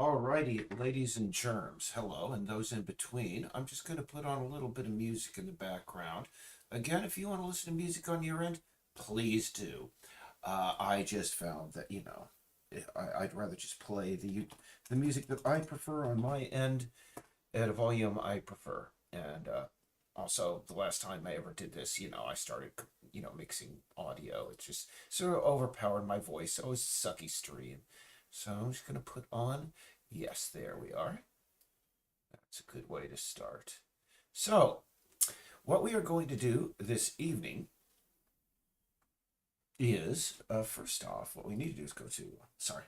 Alrighty, ladies and germs, hello, and those in between. I'm just going to put on a little bit of music in the background. Again, if you want to listen to music on your end, please do. I just found that, I'd rather just play the music that I prefer on my end at a volume I prefer. And also, the last time I ever did this, I started, mixing audio. It just sort of overpowered my voice. So it was a sucky stream. So I'm just going to put on. Yes, there we are. That's a good way to start. So, what we are going to do this evening is, first off, what we need to do is go to, sorry.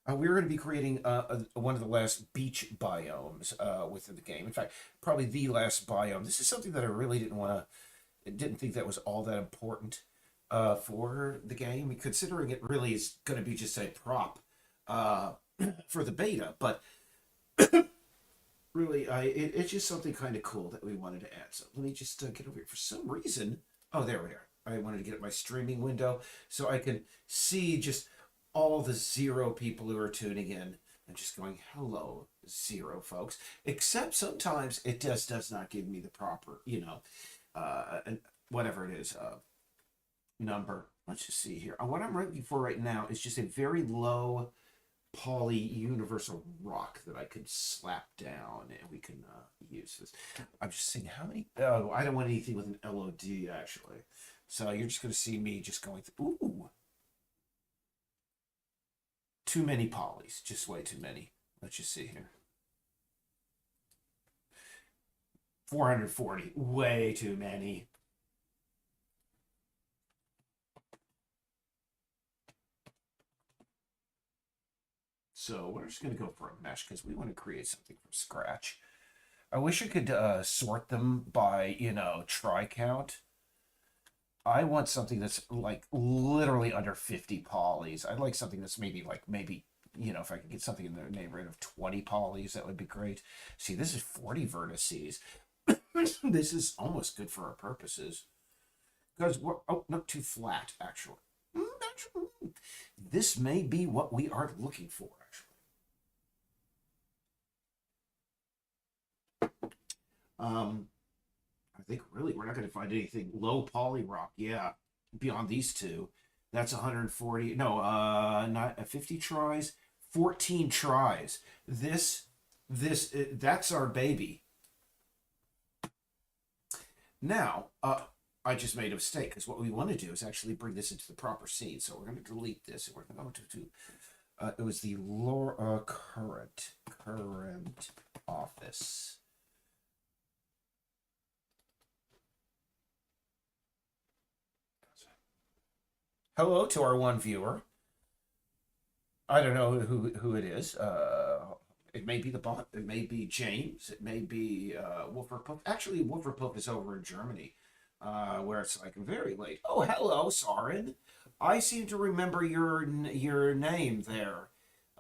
We're going to be creating one of the last beach biomes within the game. In fact, probably the last biome. This is something that I really didn't think that was all that important for the game, considering it really is going to be just a prop uh, for the beta. But really, it's just something kind of cool that we wanted to add. So let me just get over here. For some reason, oh, there we are. I wanted to get at my streaming window so I can see just all the zero people who are tuning in and just going, hello, zero folks. Except sometimes it just does not give me the proper, and whatever it is, number. Let's just see here. What I'm looking for right now is just a very low poly universal rock that I could slap down and we can use this. I'm just seeing how many. Oh, I don't want anything with an LOD actually. So you're just going to see me just going through. Ooh. Too many polys. Just way too many. Let's just see here. 440. Way too many. So we're just going to go for a mesh because we want to create something from scratch. I wish I could sort them by, try count. I want something that's like literally under 50 polys. I'd like something that's maybe, if I could get something in the neighborhood of 20 polys, that would be great. See, this is 40 vertices. This is almost good for our purposes. Because we're, not too flat, actually. This may be what we are looking for, actually. I think really we're not going to find anything low poly rock. Yeah, beyond these two, that's 140. No, not 50 tries, 14 tries. That's our baby. Now, I just made a mistake because what we want to do is actually bring this into the proper scene. So we're going to delete this and we're going to go to it was the current office. Hello to our one viewer. I don't know who it is. It may be the bot. It may be James. It may be Wolferpuff. Actually, Wolferpuff is over in Germany, where it's like very late. Oh, hello, Soren. I seem to remember your name there,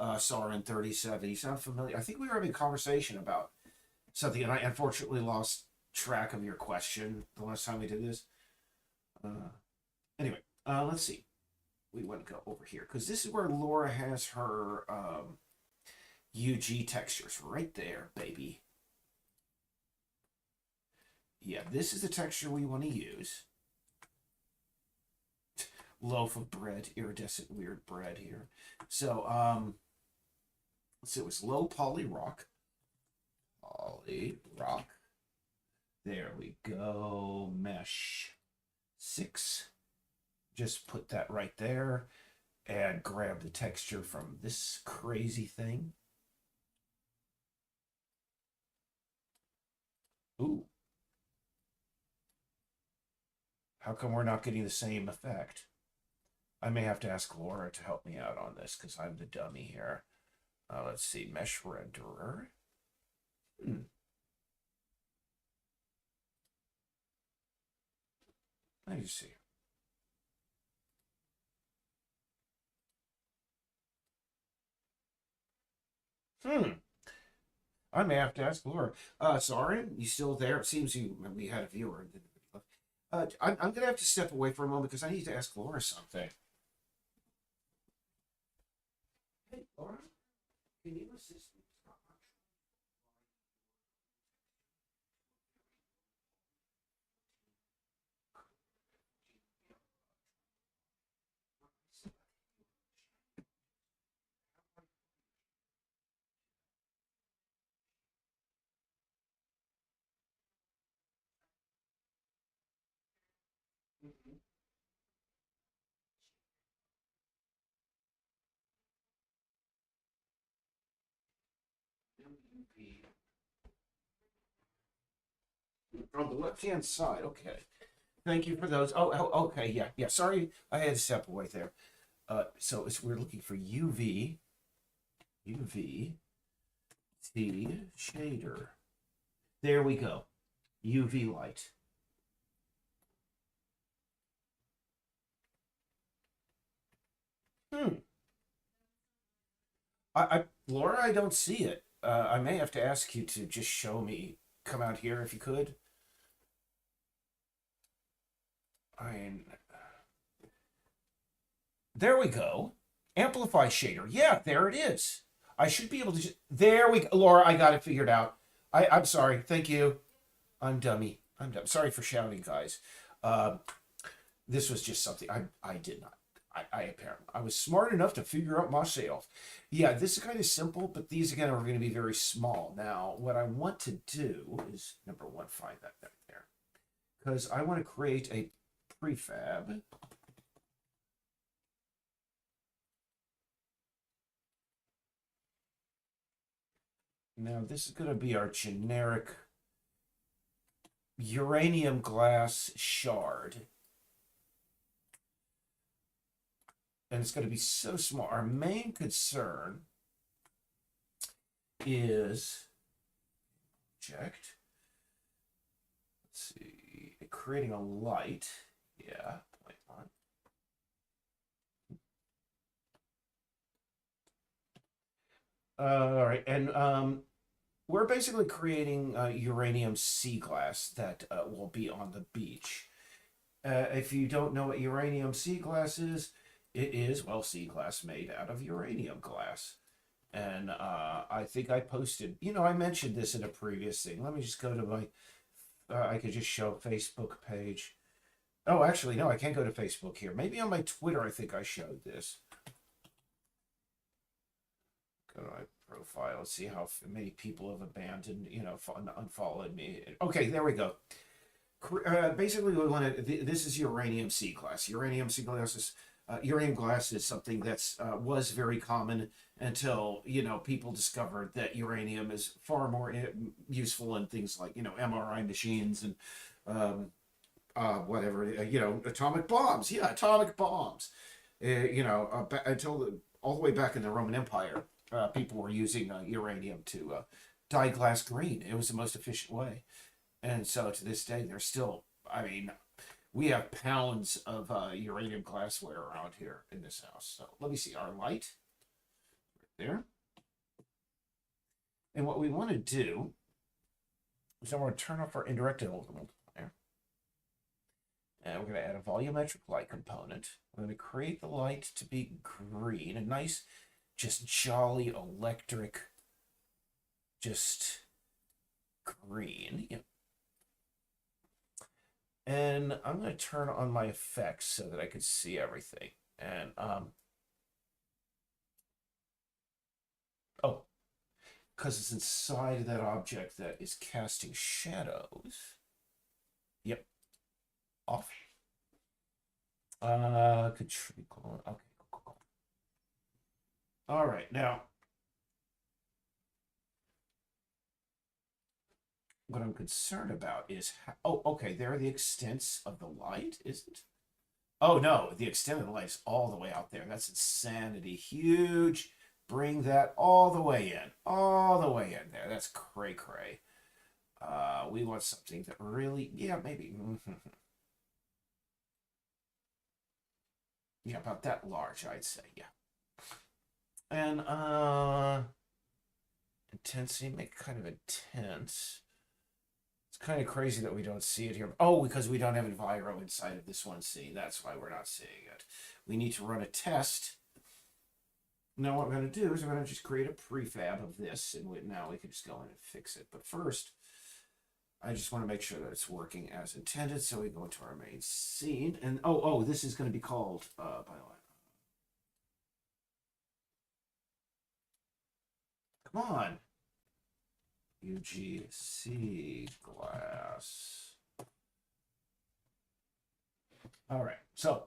Soren37. You sound familiar. I think we were having a conversation about something, and I unfortunately lost track of your question the last time we did this. Anyway, let's see. We want to go over here because this is where Laura has her UG textures right there, baby. Yeah, this is the texture we want to use. Loaf of bread, iridescent weird bread here. So, let's see, it was low poly rock. Poly rock. There we go. Mesh 6. Just put that right there and grab the texture from this crazy thing. Ooh. How come we're not getting the same effect? I may have to ask Laura to help me out on this because I'm the dummy here. Let's see, mesh renderer. Let me see. I may have to ask Laura. Sorry, you still there? It seems we had a viewer. I'm going to have to step away for a moment because I need to ask Laura something. Hey, Laura, Can you assist me? On the left-hand side, okay. Thank you for those. Okay, yeah, yeah. Sorry, I had to step away there. So we're looking for UV, T shader. There we go. UV light. Hmm. Laura, I don't see it. I may have to ask you to just show me. Come out here if you could. I There we go. Amplify shader. Yeah, there it is. I should be able to. There we go. Laura, I got it figured out. I'm sorry. Thank you. I'm dummy. I'm dumb. Sorry for shouting, guys. Uh, this was just something I did not. I apparently I was smart enough to figure out myself. Yeah, this is kind of simple, but these again are going to be very small. Now, what I want to do is number one, find that right there, because I want to create a prefab. Now, this is going to be our generic uranium glass shard. And it's going to be so small. Our main concern is object. Let's see, creating a light. Yeah, point on. All right, and we're basically creating uranium sea glass that will be on the beach. If you don't know what uranium sea glass is, it is, well, sea glass made out of uranium glass. And I think I posted, I mentioned this in a previous thing. Let me just go to my, I could just show Facebook page. Oh, actually, no, I can't go to Facebook here. Maybe on my Twitter, I think I showed this. Go to my profile. Let's see how many people have abandoned, unfollowed me. Okay, there we go. Basically, we want to. This is uranium sea glass. Uranium glass is something that's was very common until people discovered that uranium is far more useful in things like MRI machines and whatever atomic bombs. Yeah, atomic bombs. Until all the way back in the Roman Empire, people were using uranium to dye glass green. It was the most efficient way. And so to this day, there's still, I mean, we have pounds of uranium glassware around here in this house. So let me see our light right there. And what we want to do is I want to turn off our indirect multiplier. And we're going to add a volumetric light component. We're going to create the light to be green, a nice, just jolly electric, just green. Yep. And I'm going to turn on my effects so that I can see everything. And, oh, because it's inside of that object that is casting shadows. Yep. Off. Contribute. Okay, cool. All right, now what I'm concerned about is oh, okay, there are the extents of the light, isn't? Oh no, the extent of the light is all the way out there. That's insanity. Huge. Bring that all the way in. All the way in there. That's cray cray. We want something that really, yeah, maybe. Yeah, about that large, I'd say, yeah. And intensity, make it kind of intense. It's kind of crazy that we don't see it here. Oh, because we don't have Enviro inside of this one scene. That's why we're not seeing it. We need to run a test. Now what I'm going to do is I'm going to just create a prefab of this, and now we can just go in and fix it. But first, I just want to make sure that it's working as intended. So we go into our main scene, and this is going to be called biome. Come on, UGC glass. All right, so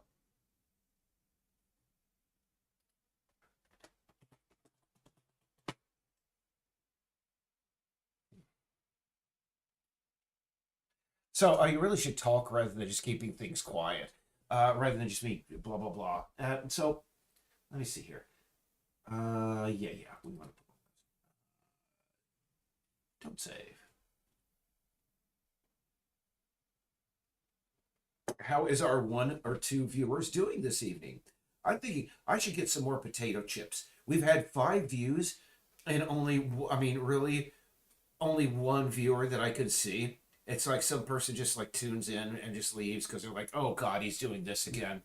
you really should talk rather than just keeping things quiet, rather than just me blah blah blah. So let me see here. Yeah, we want to. Don't save. How is our 1 or 2 viewers doing this evening? I'm thinking I should get some more potato chips. We've had 5 views, and really, only 1 viewer that I could see. It's like some person just like tunes in and just leaves because they're like, "Oh God, he's doing this again."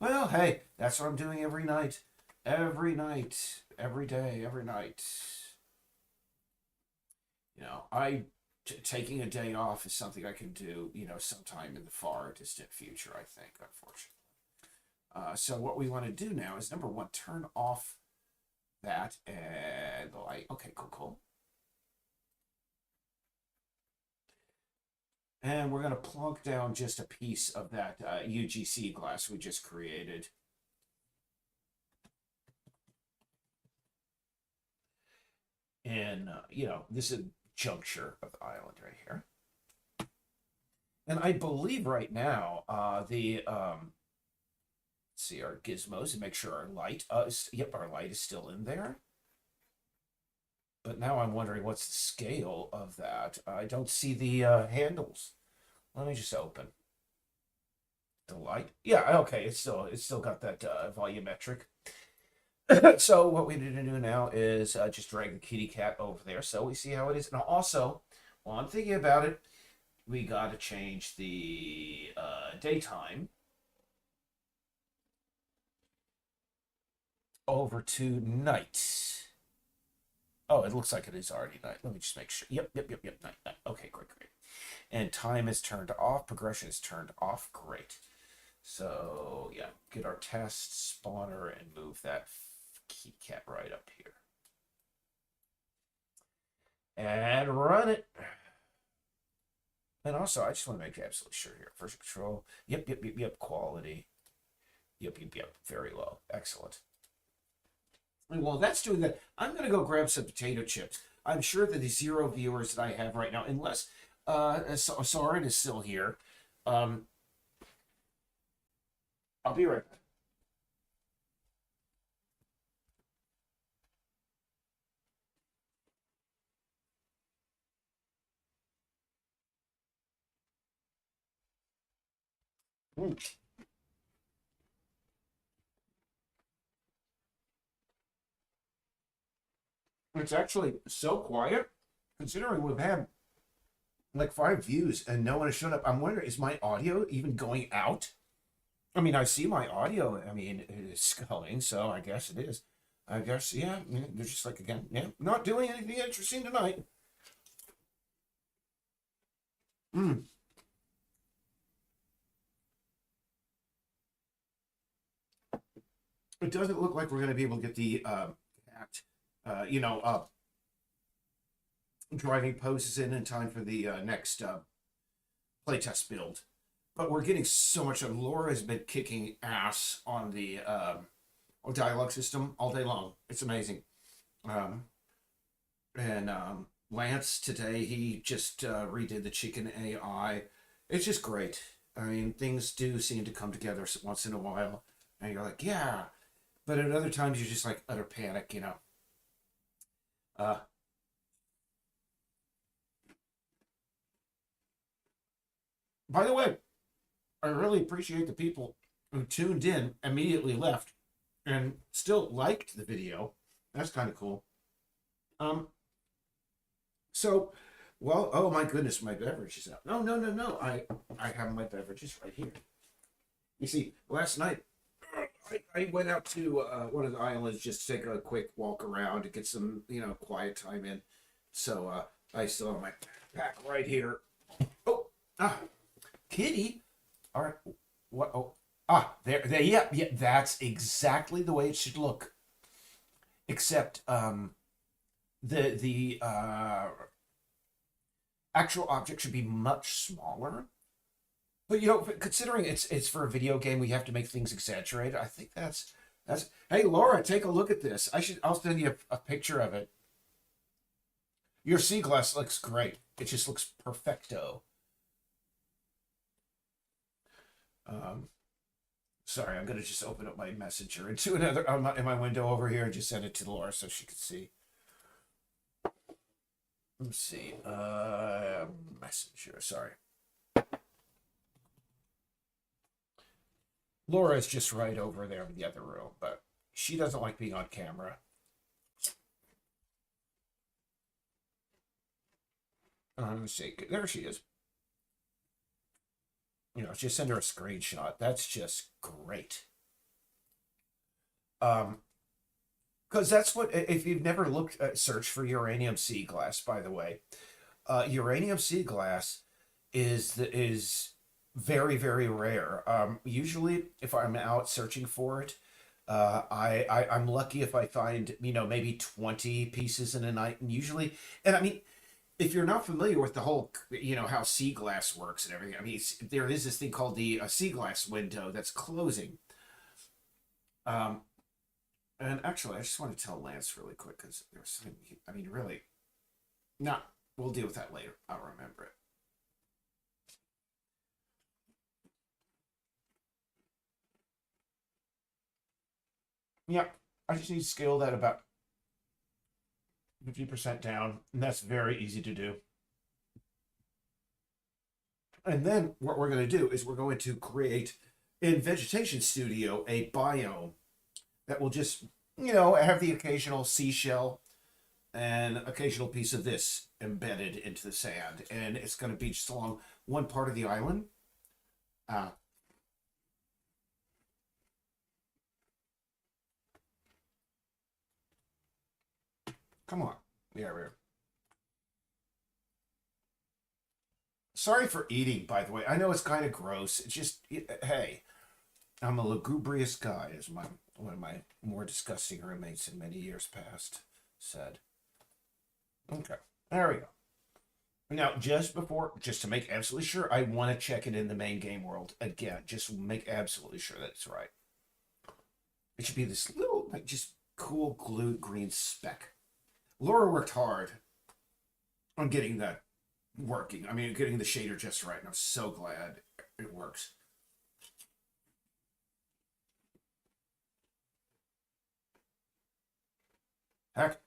Well, hey, that's what I'm doing every night, every day, every night. Taking a day off is something I can do, sometime in the far distant future, I think, unfortunately. So what we want to do now is, number one, turn off that and the light. Okay, cool. And we're going to plunk down just a piece of that UGC glass we just created. And, this is a juncture of the island right here. And I believe right now, let's see our gizmos and make sure our light, our light is still in there. But now I'm wondering what's the scale of that. I don't see the handles. Let me just open the light. Yeah, okay, it's still got that volumetric. So what we need to do now is just drag the kitty cat over there so we see how it is. Now also, while I'm thinking about it, we got to change the daytime over to night. Oh, it looks like it is already night. Let me just make sure. Yep, night. Okay, great. And time is turned off. Progression is turned off. Great. So, yeah, get our test spawner and move that kitty cat right up here. And run it. And also, I just want to make absolutely sure here. Version control. Yep. Quality. Yep. Very low. Excellent. And while that's doing that, I'm going to go grab some potato chips. I'm sure that the 0 viewers that I have right now, unless Soren is still here, I'll be right back. It's actually so quiet, considering we've had like 5 views and no one has shown up. I'm wondering, is my audio even going out? I mean, I see my audio. I mean, it's going, so I guess it is. I guess, yeah. They're just like, again, yeah, not doing anything interesting tonight. It doesn't look like we're going to be able to get the driving poses in time for the next playtest build. But we're getting so much. Laura has been kicking ass on the dialogue system all day long. It's amazing. And Lance today, he just redid the chicken AI. It's just great. I mean, things do seem to come together once in a while, and you're like, yeah. But at other times, you're just like utter panic, Uh, by the way, I really appreciate the people who tuned in, immediately left, and still liked the video. That's kind of cool. Um, so, well, oh my goodness, my beverage is out. No. I have my beverages right here. You see, last night I went out to one of the islands just to take a quick walk around to get some, quiet time in. So I still have my pack right here. Oh, ah, kitty. All right. What? Oh, there. Yeah, yeah. That's exactly the way it should look. Except the actual object should be much smaller. But considering it's for a video game, we have to make things exaggerated. I think that's. Hey, Laura, take a look at this. I'll send you a picture of it. Your sea glass looks great. It just looks perfecto. Um, Sorry, I'm gonna just open up my messenger into another in my window over here and just send it to Laura so she can see. Let's see. Messenger. Sorry. Laura's just right over there in the other room, but she doesn't like being on camera. Let's see. There she is. Just send her a screenshot. That's just great. Because that's what, if you've never looked at search for uranium sea glass, by the way, uranium sea glass is very, very rare. Usually, if I'm out searching for it, I'm lucky if I find maybe 20 pieces in a night, and usually, and I mean, if you're not familiar with the whole how sea glass works and everything, I mean, there is this thing called the sea glass window that's closing. Um, and actually, I just want to tell Lance really quick because there's something. I mean, really, no, we'll deal with that later. I'll remember it. Yeah, I just need to scale that about 50% down, and that's very easy to do. And then what we're going to do is we're going to create in Vegetation Studio a biome that will just, have the occasional seashell and occasional piece of this embedded into the sand. And it's going to be just along one part of the island. Uh, Come on. Yeah, we're. Sorry for eating, by the way. I know it's kind of gross. It's just, hey, I'm a lugubrious guy, as one of my more disgusting roommates in many years past said. Okay, there we go. Now, just to make absolutely sure, I want to check it in the main game world again. Just make absolutely sure that it's right. It should be this little, like, just cool glue green speck. Laura worked hard on getting that working. I mean, getting the shader just right, and I'm so glad it works. Heck,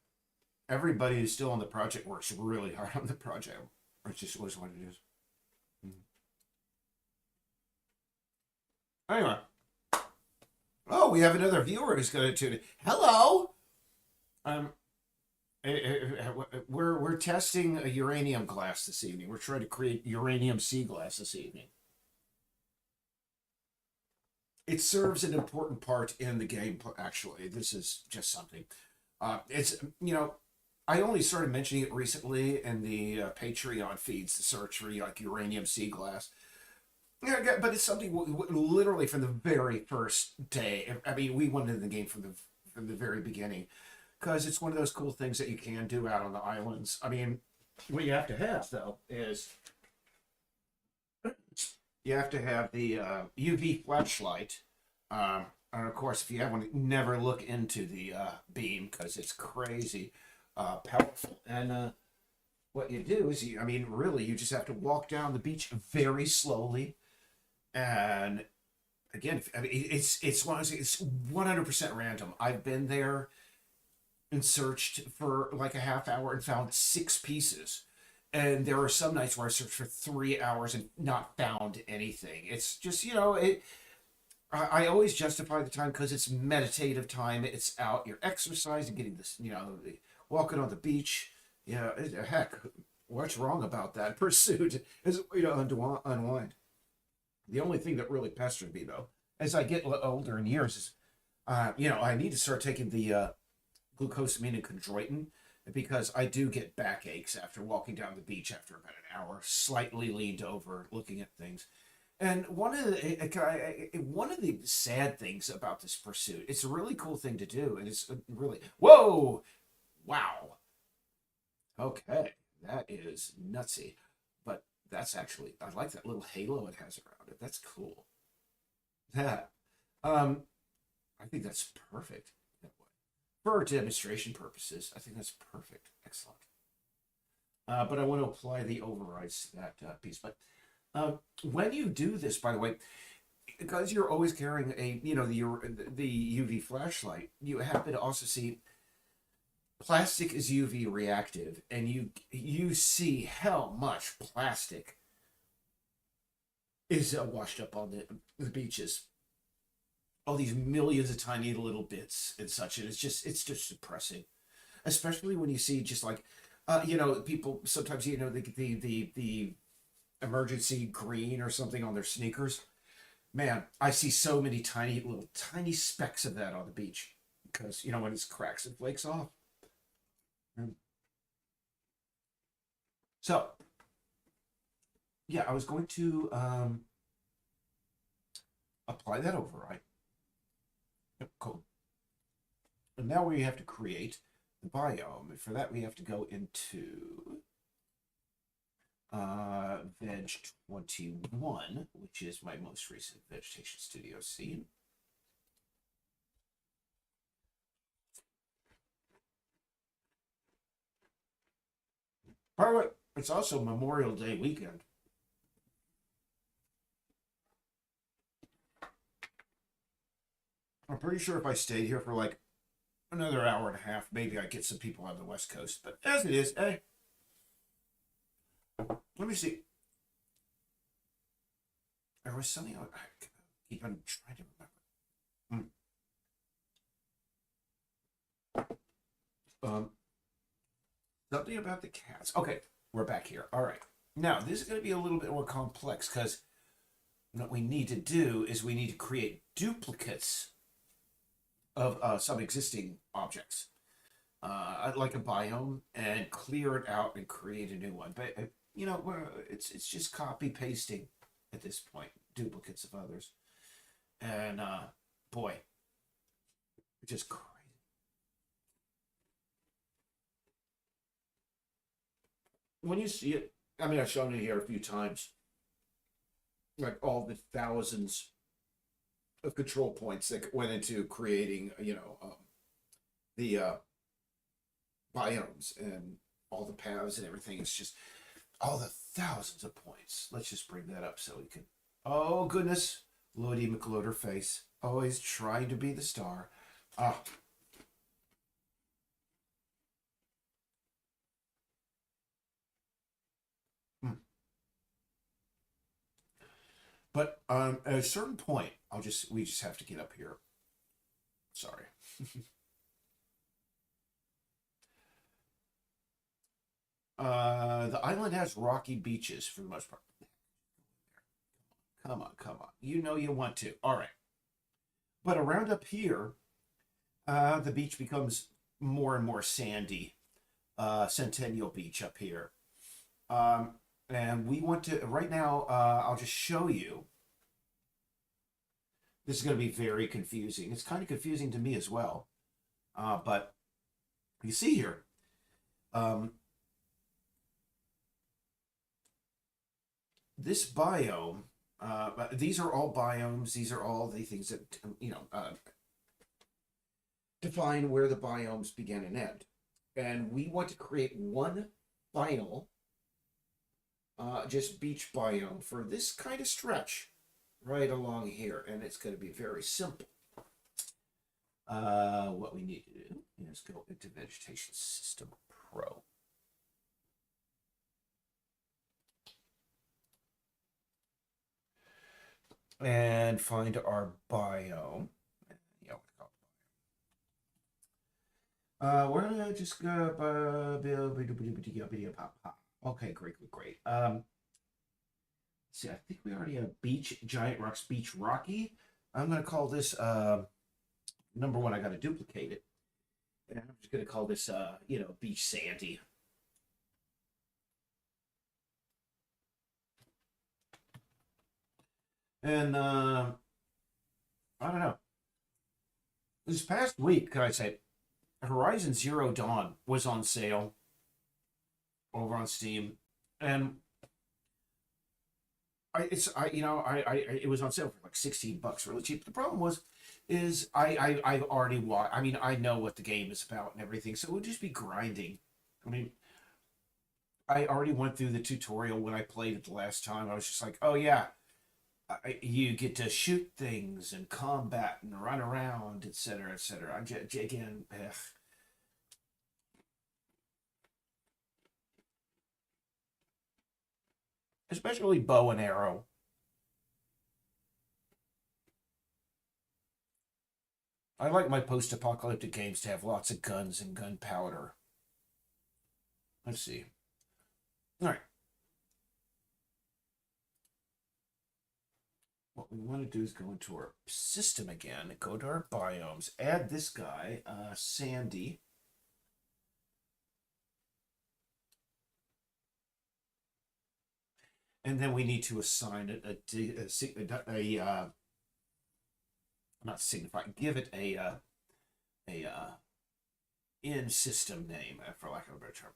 everybody who's still on the project works really hard on the project. It's just always what it is. Anyway, oh, we have another viewer who's going to tune in. Hello. Um, we're testing a uranium glass this evening. We're trying to create uranium sea glass this evening. It serves an important part in the game. Actually, this is just something. It's I only started mentioning it recently in the Patreon feeds, the search for like uranium sea glass. Yeah, but it's something literally from the very first day. I mean, we went into the game from the very beginning because it's one of those cool things that you can do out on the islands. I mean, what you have to have though is you have to have the UV flashlight. And of course, if you have one, never look into the beam because it's crazy powerful. And what you do is, I mean, really, you just have to walk down the beach very slowly. And again, I mean, it's 100% random. I've been there and searched for like a half hour and found 6 pieces. And there are some nights where I searched for 3 hours and not found anything. It's just, I always justify the time because it's meditative time. It's out, you're exercising, getting this, walking on the beach. Heck, what's wrong about that pursuit? Is unwind. The only thing that really pestered me though, as I get older in years, is I need to start taking the glucosamine and chondroitin because I do get backaches after walking down the beach after about an hour, slightly leaned over, looking at things. And one of the sad things about this pursuit, it's a really cool thing to do, and it's really whoa, wow, okay, that is nutsy, but that's actually I like that little halo it has around it. That's cool. Yeah, um, I think that's perfect for demonstration purposes. I think that's perfect. Excellent. But I want to apply the overrides to that piece. But when you do this, by the way, because you're always carrying the UV flashlight, you happen to also see plastic is UV reactive, and you see how much plastic is washed up on the beaches. All these millions of tiny little bits and such, and it's just depressing, especially when you see just like people sometimes the emergency green or something on their sneakers. Man, I see so many tiny little tiny specks of that on the beach because when it cracks and flakes off. So yeah, I was going to apply that override. Yep, cool. And now we have to create the biome. And for that, we have to go into Veg 21, which is my most recent Vegetation Studio scene. By the way, it's also Memorial Day weekend. I'm pretty sure if I stayed here for like another hour and a half, maybe I'd get some people on the West Coast. But as it is, hey, let me see. There was something I keep on trying to remember. Um, Something about the cats. Okay, we're back here. All right. Now, this is going to be a little bit more complex because what we need to do is we need to create duplicates of some existing objects, like a biome, and clear it out and create a new one. But it's just copy pasting at this point, duplicates of others, and boy, it's just crazy. When you see it, I mean, I've shown it here a few times, like all the thousands of control points that went into creating, the biomes and all the paths and everything. It's just all the thousands of points. Let's just bring that up so we can. Oh goodness, Lodi McLoader face, always trying to be the star. Ah, hmm. But at a certain point, we just have to get up here. Sorry. The island has rocky beaches for the most part. Come on, come on. You know you want to. All right. But around up here, the beach becomes more and more sandy. Centennial Beach up here. And we want to, right now, I'll just show you. This is going to be very confusing. It's kind of confusing to me as well. But you see here, um, this biome, these are all biomes. These are all the things that, define where the biomes begin and end. And we want to create one final, just beach biome for this kind of stretch right along here. And it's going to be very simple. What we need to do is go into Vegetation System Pro. And find our biome. Yeah, we're gonna just go. Okay, great, great, great. See, I think we already have beach, giant rocks, beach rocky. I'm gonna call this Number one, I got to duplicate it. And I'm just going to call this, beach sandy. And I don't know. This past week, can I say, Horizon Zero Dawn was on sale over on Steam, and it was on sale for like $16, really cheap. The problem is I've already watched. I mean, I know what the game is about and everything, so it would just be grinding. I mean, I already went through the tutorial when I played it the last time. I was just like, oh yeah, you get to shoot things and combat and run around, etc., etc. Again, ugh. Especially bow and arrow. I like my post-apocalyptic games to have lots of guns and gunpowder. Let's see. All right. What we want to do is go into our system again, go to our biomes, add this guy, Sandy. And then we need to assign it not signify, give it a in system name, for lack of a better term.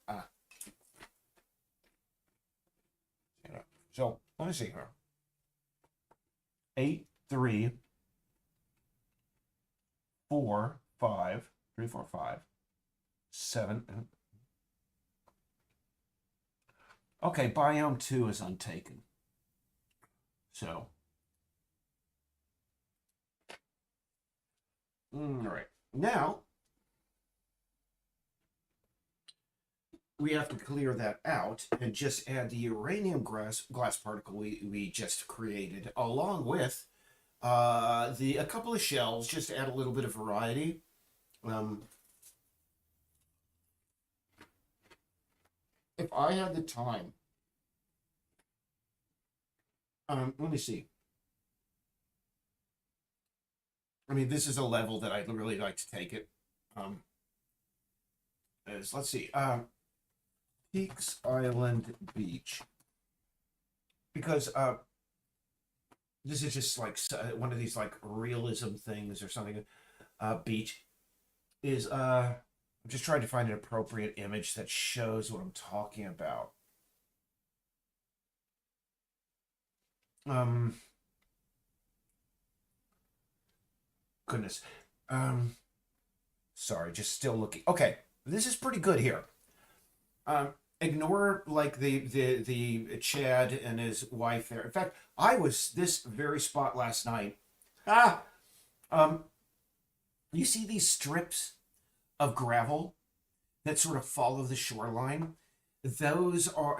So let me see here. 8, 3, 4, 5, 3, 4, 5, 7. Okay, biome 2 is untaken. So, all right. Now, we have to clear that out and just add the uranium glass particle we just created, along with a couple of shells, just to add a little bit of variety. If I had the time, let me see. I mean, this is a level that I'd really like to take it. Let's see. Peaks Island Beach, because this is just like one of these like realism things or something. Beach is I'm just trying to find an appropriate image that shows what I'm talking about. Um, Goodness. Sorry, just still looking. Okay, this is pretty good here. Ignore like the Chad and his wife there. In fact, I was this very spot last night. Ah, um, you see these strips of gravel that sort of follow the shoreline? Those are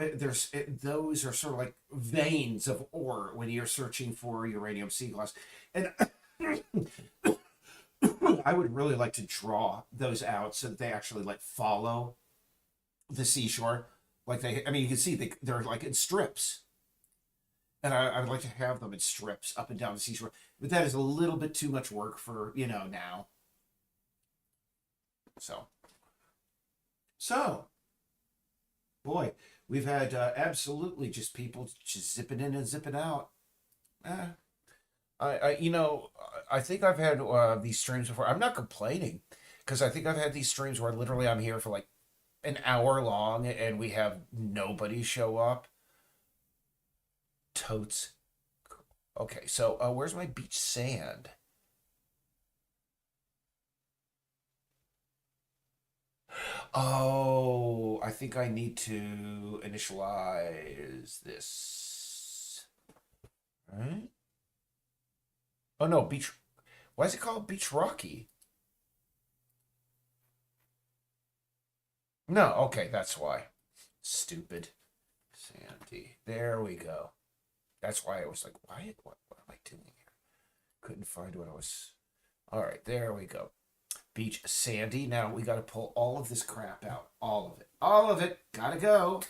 sort of like veins of ore when you're searching for uranium sea glass, and I would really like to draw those out so that they actually like follow the seashore. Like I mean, you can see they're like in strips, and I would like to have them in strips up and down the seashore. But that is a little bit too much work for now. So, so boy, we've had absolutely just people just zipping in and zipping out. Eh, I think I've had these streams before. I'm not complaining because I think I've had these streams where literally I'm here for like an hour long and we have nobody show up. Totes. Okay, so where's my beach sand? Oh, I think I need to initialize this. Right? Oh no, beach. Why is it called Beach Rocky? No, okay, that's why. Stupid. Sandy. There we go. That's why I was like, what am I doing here? Couldn't find what I was. All right, there we go. Beach Sandy. Now we got to pull all of this crap out. All of it. All of it. Gotta go.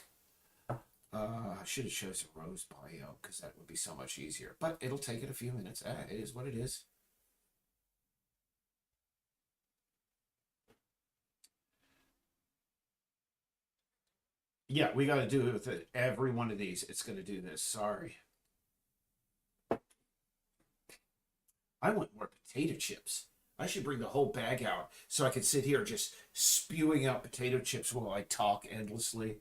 I should have chosen Rose Bio because that would be so much easier. But it'll take it a few minutes. It is what it is. Yeah, we got to do it with every one of these. It's going to do this. Sorry. I want more potato chips. I should bring the whole bag out so I can sit here just spewing out potato chips while I talk endlessly.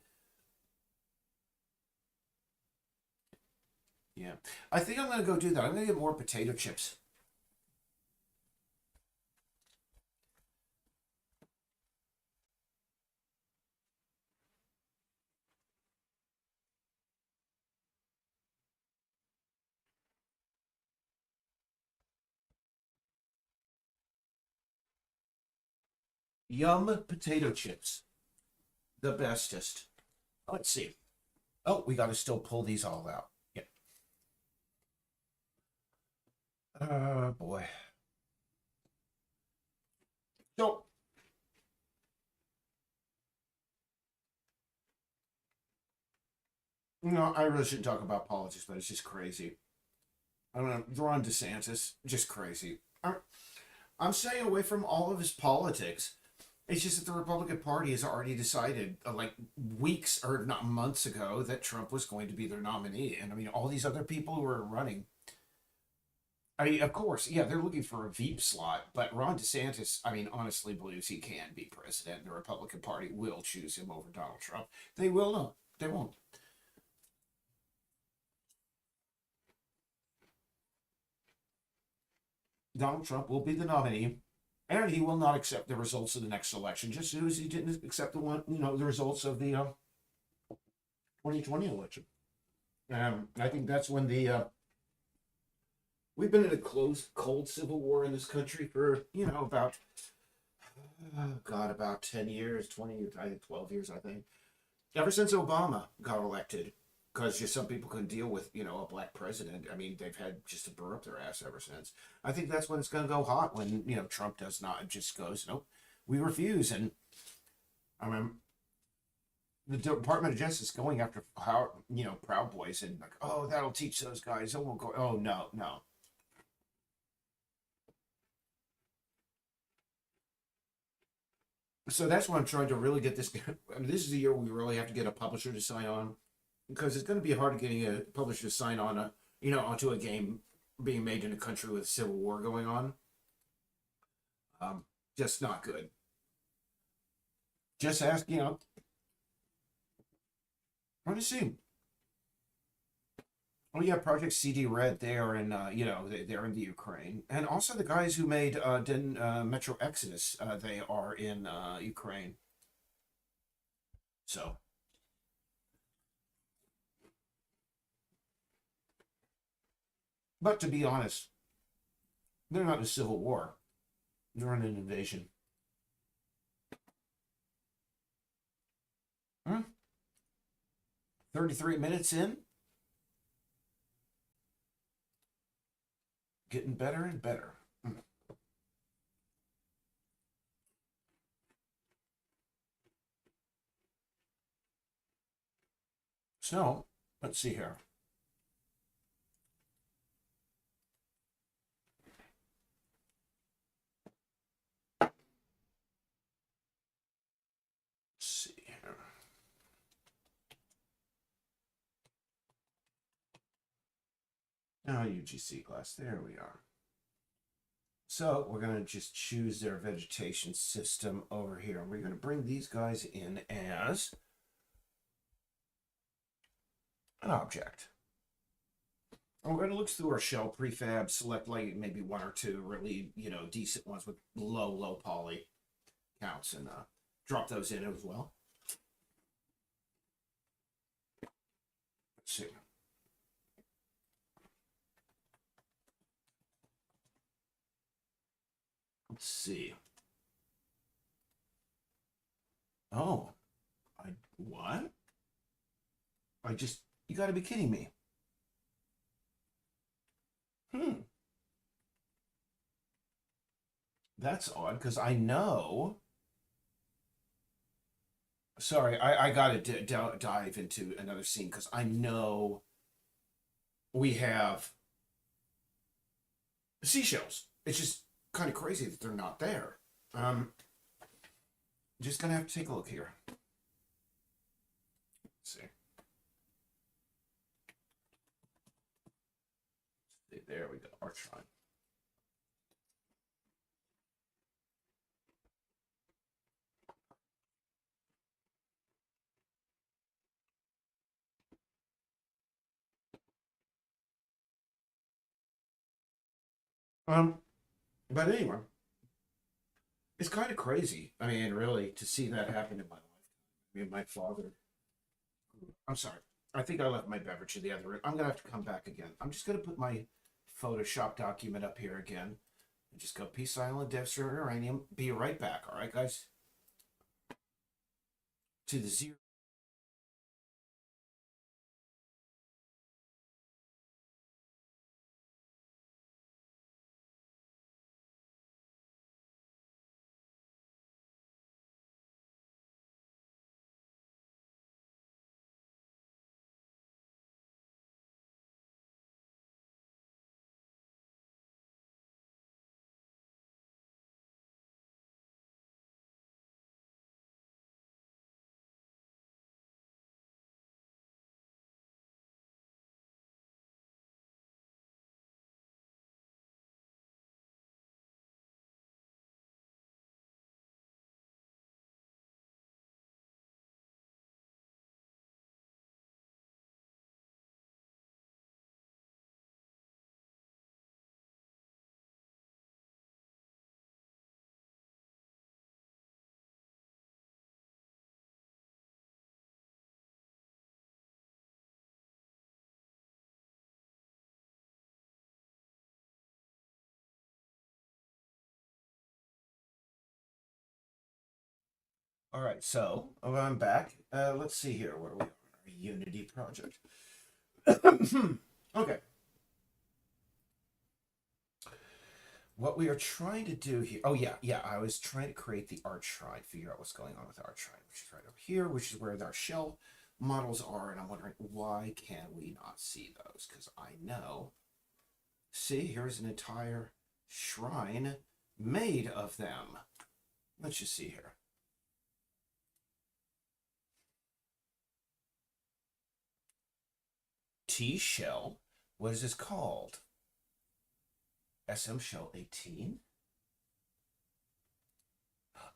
Yeah. I think I'm going to go do that. I'm going to get more potato chips. Yum potato chips. The bestest. Let's see. Oh, we got to still pull these all out. Yeah. Oh, boy. So, I really shouldn't talk about politics, but it's just crazy. I don't know. Ron DeSantis, just crazy. I'm staying away from all of his politics. It's just that the Republican Party has already decided, like weeks or not months ago, that Trump was going to be their nominee. And I mean, all these other people who are running, I mean, of course, yeah, they're looking for a Veep slot, but Ron DeSantis, I mean, honestly believes he can be president. The Republican Party will choose him over Donald Trump. They will not. They won't. Donald Trump will be the nominee, and he will not accept the results of the next election, just as he didn't accept the results of the 2020 election. I think that's when we've been in a close, cold civil war in this country for about about 10 years, 20 years, I think 12 years, I think, ever since Obama got elected. Because just some people couldn't deal with a black president. I mean, they've had just to burr up their ass ever since. I think that's when it's going to go hot when Trump does not just goes nope, we refuse. And I mean, the Department of Justice going after how Proud Boys and like, oh, that'll teach those guys. Oh, won't go. Oh, no, no. So that's why I'm trying to really get this. I mean, this is the year we really have to get a publisher to sign on, because it's going to be hard getting a publisher to sign on onto a game being made in a country with civil war going on. Um, just not good. Just ask, let me see. Oh yeah, Project CD Red. They are in, they're in the Ukraine, and also the guys who made Metro Exodus. They are in Ukraine. So, but to be honest, they're not in a civil war. They're in an invasion. Hmm? 33 minutes in, getting better and better. Hmm. So, let's see here. Let's see here. Now UGC class. There we are. So we're going to just choose their vegetation system over here. We're going to bring these guys in as an object. And we're going to look through our shell prefab, select like maybe one or two really, decent ones with low poly counts, and drop those in as well. Let's see. Let's see. Oh, what? You got to be kidding me. Hmm, that's odd because I know. Sorry, I got to dive into another scene because I know we have seashells. It's just kind of crazy that they're not there. Um, just gonna have to take a look here. see. There we go. Archon. But anyway, it's kind of crazy. I mean, really, to see that happen in my life. I mean, my father. I'm sorry. I think I left my beverage in the other room. I'm gonna have to come back again. I'm just gonna put my Photoshop document up here again. And just go Peace Island, Devster, Uranium. Be right back. All right, guys. To the zero. All right, so I'm back. Let's see here where we are in our Unity project. Okay, what we are trying to do here. Oh yeah. I was trying to create the art shrine, figure out what's going on with the art shrine, which is right over here, which is where our shell models are, and I'm wondering why can we not see those? Because I know. See, here's an entire shrine made of them. Let's just see here. T shell. What is this called? SM shell 18?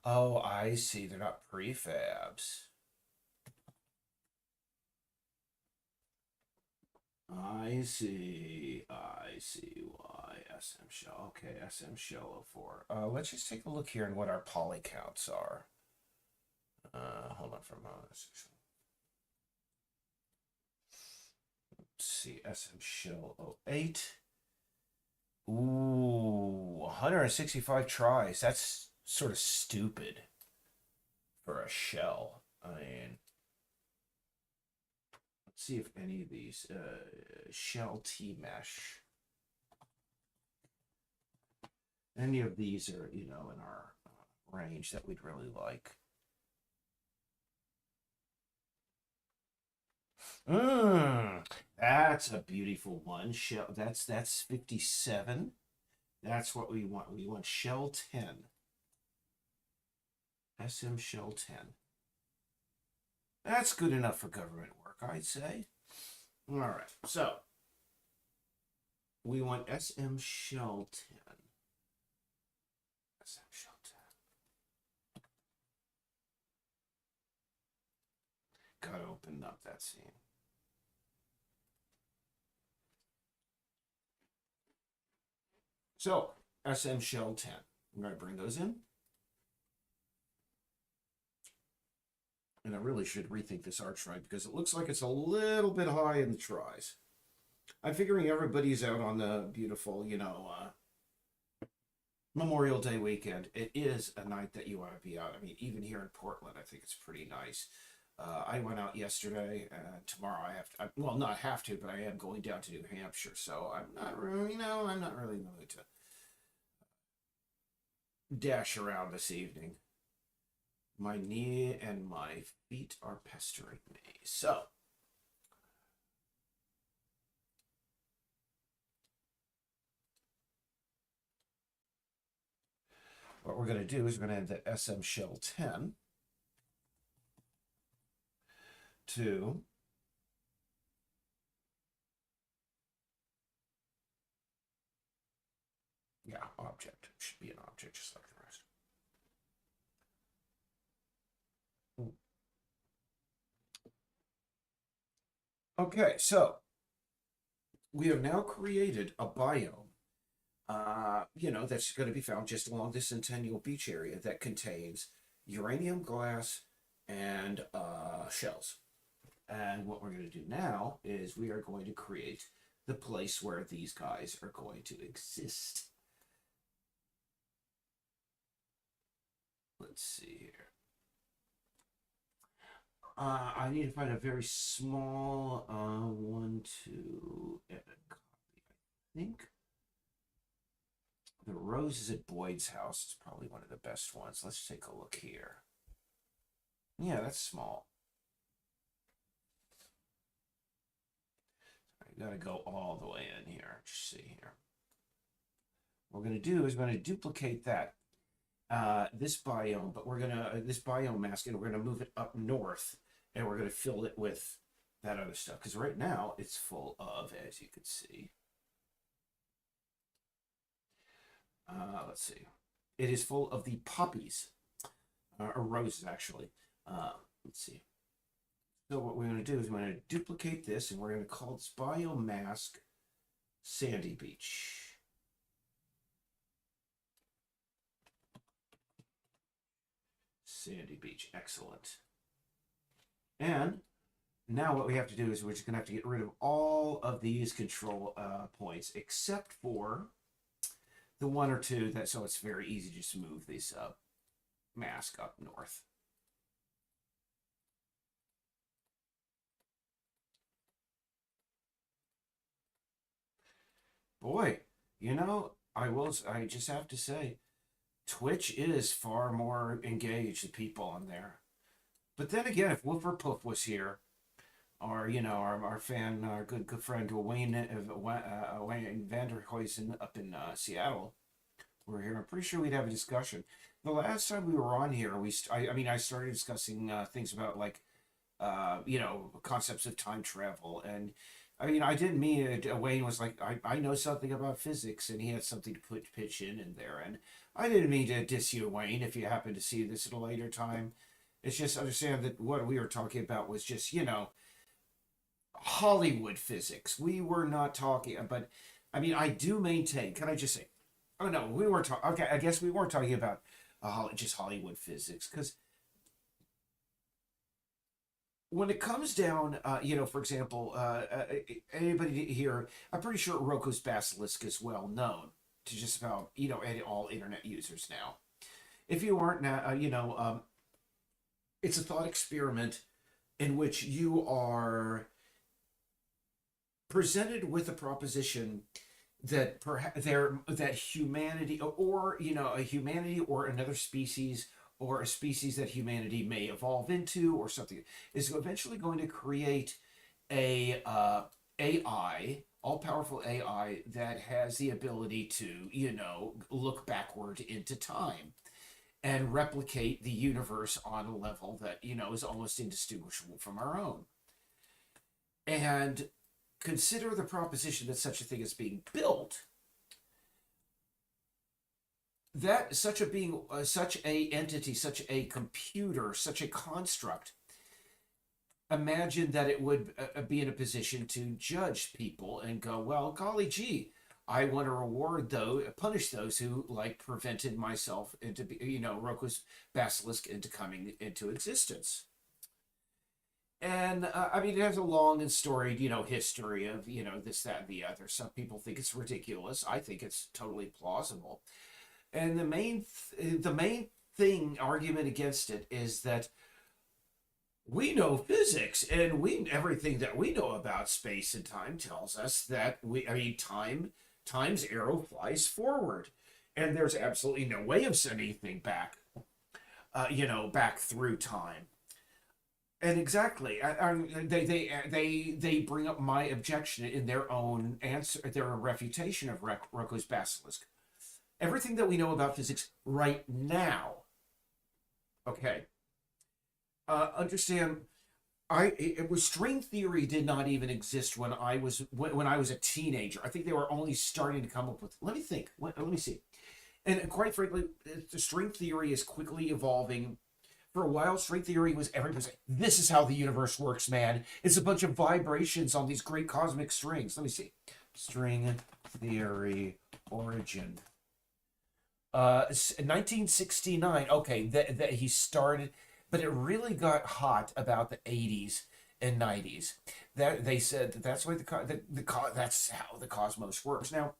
Oh, I see. They're not prefabs. I see. I see why. SM shell. Okay, SM shell 04. Let's just take a look here and what our poly counts are. Hold on for a moment. Let's see. SM shell 08. Ooh, 165 tries. That's sort of stupid for a shell. I mean, let's see if any of these shell T mesh, any of these are, in our range that we'd really like. That's a beautiful one. Shell. That's 57. That's what we want. We want shell 10. SM shell 10. That's good enough for government work, I'd say. All right. So we want SM shell 10. SM shell 10. Gotta open up that scene. So SM shell 10. I'm going to bring those in. And I really should rethink this arch right because it looks like it's a little bit high in the tries. I'm figuring everybody's out on the beautiful, Memorial Day weekend. It is a night that you want to be out. I mean, even here in Portland, I think it's pretty nice. I went out yesterday, and tomorrow I have to. Well, not have to, but I am going down to New Hampshire, so I'm not really, I'm not really in the mood to dash around this evening. My knee and my feet are pestering me. So, what we're going to do is we're going to add the SM shell 10 to yeah, object. It should be an object just like the rest. Okay, so we have now created a biome, that's going to be found just along the Centennial Beach area that contains uranium glass and shells. And what we're going to do now is we are going to create the place where these guys are going to exist. Let's see here. I need to find a very small one to edit copy. I think the roses at Boyd's house is probably one of the best ones. Let's take a look here. Yeah, that's small. I gotta go all the way in here. Just see here. What we're gonna do is we're gonna duplicate that this biome, but we're gonna this biome mask, and we're gonna move it up north, and we're gonna fill it with that other stuff because right now it's full of, as you can see. Let's see. It is full of the poppies, or roses actually. Let's see. So what we're going to do is we're going to duplicate this, and we're going to call this biomask Sandy Beach. Sandy Beach, excellent. And now what we have to do is we're just going to have to get rid of all of these control points, except for the one or two that, so it's very easy to just move this mask up north. Boy, I just have to say, Twitch is far more engaged, the people on there. But then again, if Woofer Poof was here, or our fan, our good friend Wayne Wayne Vanderhuysen up in Seattle, were here, I'm pretty sure we'd have a discussion. The last time we were on here, I started discussing things about like concepts of time travel, and I didn't mean it. Wayne was like, I know something about physics, and he had something to pitch in there. And I didn't mean to diss you, Wayne, if you happen to see this at a later time. It's just understand that what we were talking about was just, Hollywood physics. We were not talking, but I do maintain, can I just say, oh no, we weren't talking, okay, I guess we weren't talking about just Hollywood physics, because when it comes down, for example, anybody here, I'm pretty sure Roko's basilisk is well known to just about, all internet users now. If you aren't now, it's a thought experiment in which you are presented with a proposition that perhaps that humanity, or a humanity or another species, or a species that humanity may evolve into, or something, is eventually going to create a AI, all-powerful AI that has the ability to, look backward into time and replicate the universe on a level that, is almost indistinguishable from our own. And consider the proposition that such a thing is being built, that such a being, such a entity, such a computer, such a construct, imagine that it would be in a position to judge people and go, well, golly gee, I want to punish those who prevented myself into, Roko's basilisk into coming into existence. And it has a long and storied, history of, this, that, and the other. Some people think it's ridiculous. I think it's totally plausible. And the main argument against it is that we know physics, and everything that we know about space and time tells us that time's arrow flies forward, and there's absolutely no way of sending anything back, back through time. And exactly, they bring up my objection in their own answer, their refutation of Roko's basilisk. Everything that we know about physics right now, okay, understand, it was string theory did not even exist when I was a teenager. I think they were only starting to come up with. Let me think. Let me see. And quite frankly, the string theory is quickly evolving. For a while, string theory was everybody saying, "This is how the universe works, man. It's a bunch of vibrations on these great cosmic strings." Let me see. String theory origin. 1969. Okay, that he started, but it really got hot about the 80s and 90s. That they said that's why that's how the cosmos works. Now,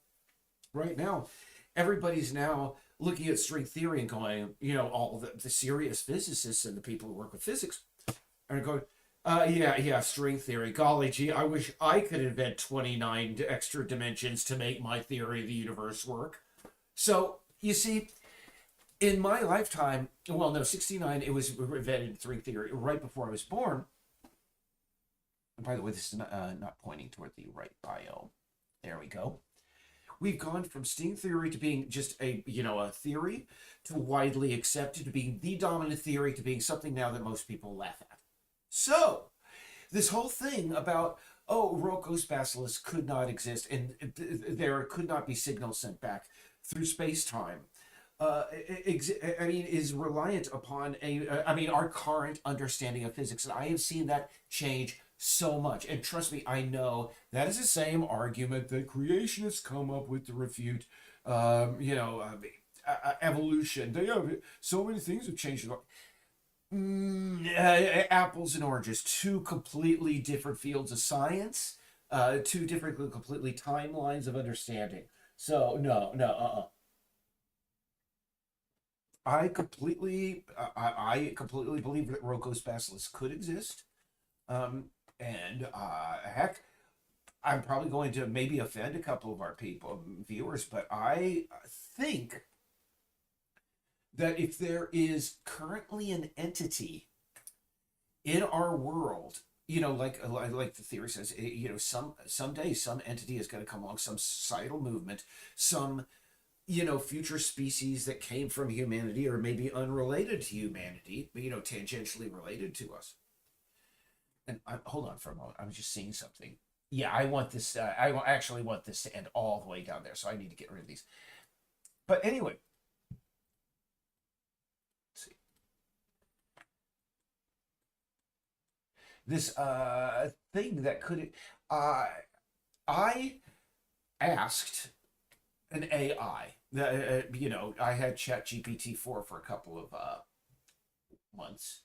right now, everybody's now looking at string theory and going, all the serious physicists and the people who work with physics are going, yeah, string theory. Golly gee, I wish I could invent 29 extra dimensions to make my theory of the universe work. So, you see, in my lifetime, well, no, 69, it was invented string theory right before I was born. And by the way, this is not pointing toward the right biome. There we go. We've gone from string theory to being just a theory to widely accepted to being the dominant theory to being something now that most people laugh at. So, this whole thing about, Rocco's basilisk could not exist and there could not be signals sent back through space-time, is reliant upon our current understanding of physics. And I have seen that change so much. And trust me, I know that is the same argument that creationists come up with to refute, evolution. They have so many things have changed. Apples and oranges, two completely different fields of science, two different, completely timelines of understanding. So no. I completely believe that Rocco's basilisk could exist. And heck, I'm probably going to maybe offend a couple of our viewers, but I think that if there is currently an entity in our world, like the theory says, someday some entity is going to come along, some societal movement, some future species that came from humanity or maybe unrelated to humanity, but tangentially related to us. And hold on for a moment. I'm just seeing something. Yeah, I want this. I actually want this to end all the way down there, so I need to get rid of these. But anyway, let's see. This thing that could. I asked an AI. I had ChatGPT 4 for a couple of months,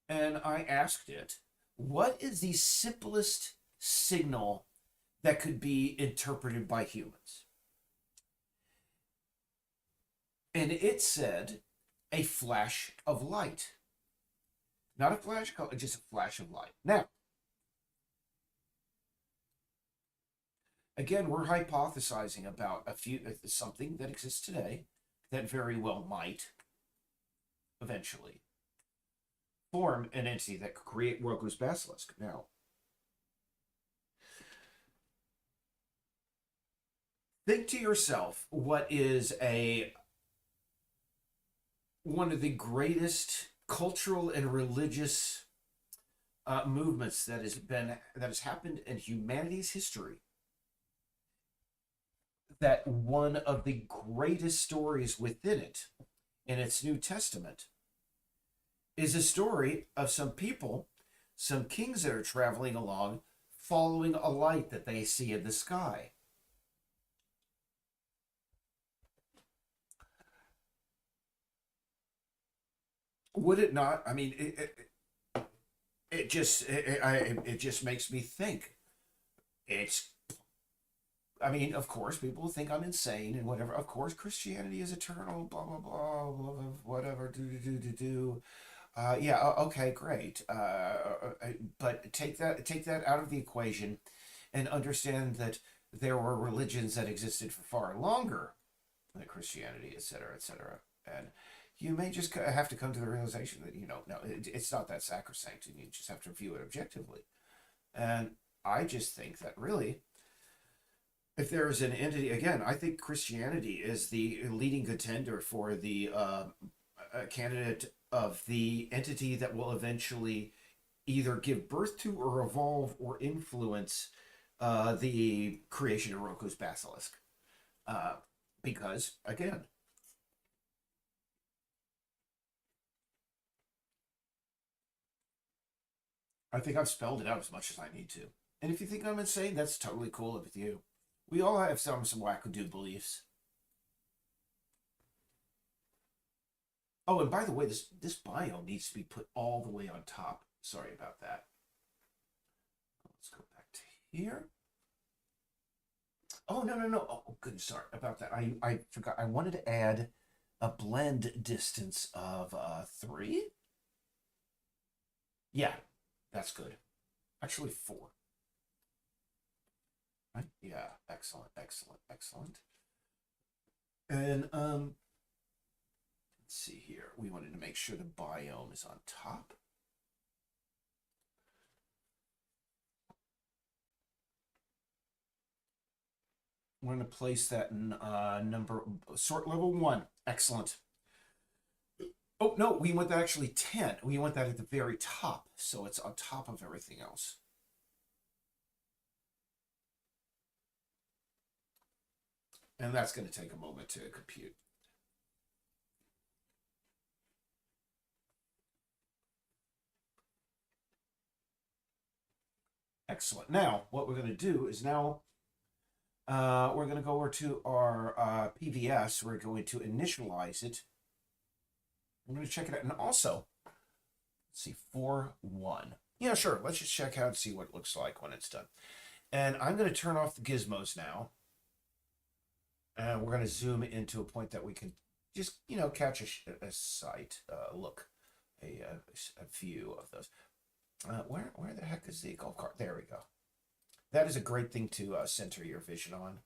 and I asked it, what is the simplest signal that could be interpreted by humans? And it said a flash of light. Not a flash color, just a flash of light. Now, again, we're hypothesizing about something that exists today that very well might eventually form an entity that could create Rocco's basilisk. Now, think to yourself, what is one of the greatest cultural and religious movements that has happened in humanity's history? That one of the greatest stories within it, in its New Testament, is a story of some people, some kings that are traveling along, following a light that they see in the sky. Would it not? I mean, it just makes me think. It's of course, people think I'm insane and whatever. Of course, Christianity is eternal, blah, blah, blah, blah, blah whatever, do. Yeah, okay, great. But take that out of the equation and understand that there were religions that existed for far longer than Christianity, etc., etc. And you may just have to come to the realization that, no, it's not that sacrosanct, and you just have to view it objectively. And I just think that really, if there is an entity, again, I think Christianity is the leading contender for the candidate of the entity that will eventually either give birth to or evolve or influence the creation of Roku's basilisk. Uh, because, again, I think I've spelled it out as much as I need to. And if you think I'm insane, that's totally cool with you. We all have some wackadoo beliefs. Oh, and by the way, this bio needs to be put all the way on top. Sorry about that. Let's go back to here. Oh, no, no, no. Oh, goodness, sorry about that. I forgot. I wanted to add a blend distance of 3. Yeah, that's good. Actually, 4. Right? Yeah, excellent, excellent, excellent. And let's see here. We wanted to make sure the biome is on top. We're going to place that in sort level 1. Excellent. Oh, no, we want that actually 10. We want that at the very top, so it's on top of everything else. And that's going to take a moment to compute. Excellent. Now, what we're going to do is now we're going to go over to our PVS. We're going to initialize it. I'm going to check it out. And also, let's see, 4-1. Yeah, sure. Let's just check out and see what it looks like when it's done. And I'm going to turn off the gizmos now. And we're going to zoom into a point that we can just, catch a sight, look, a view of those. Where the heck is the golf cart? There we go. That is a great thing to center your vision on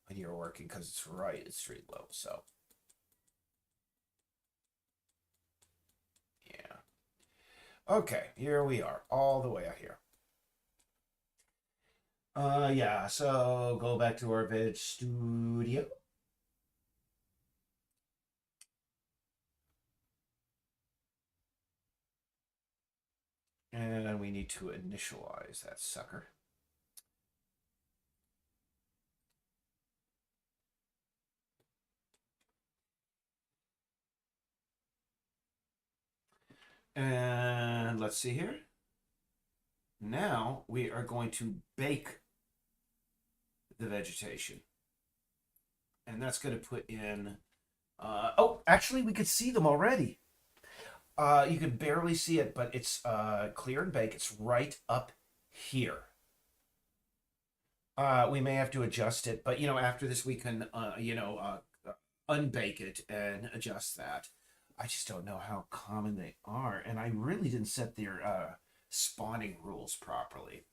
when you're working because it's right at street level. So, yeah. Okay, here we are, all the way out here. Yeah, so go back to our Veg Studio. And we need to initialize that sucker. And let's see here. Now we are going to bake the vegetation. And that's going to put in. Oh, actually, we could see them already. You can barely see it, but it's clear and bake. It's right up here. We may have to adjust it, but after this we can unbake it and adjust that. I just don't know how common they are, and I really didn't set their spawning rules properly.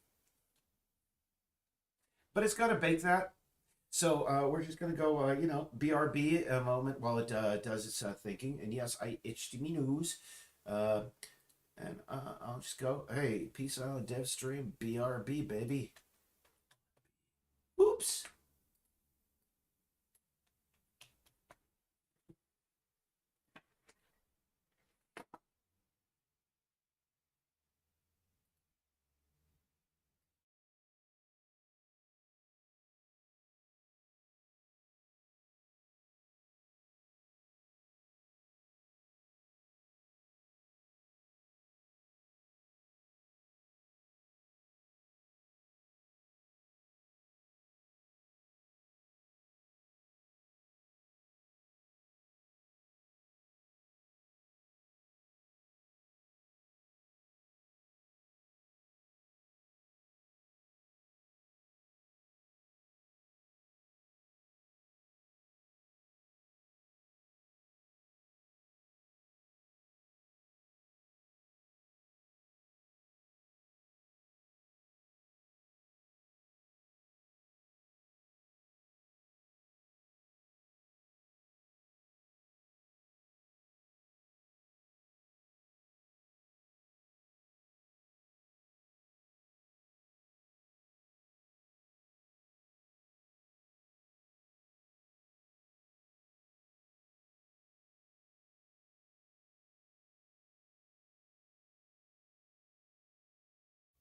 But it's got to bake that. So we're just gonna go, BRB a moment while it does its thinking. And yes, I itched me news. Uh, and I'll just go, hey, peace out, dev stream, BRB, baby. Oops.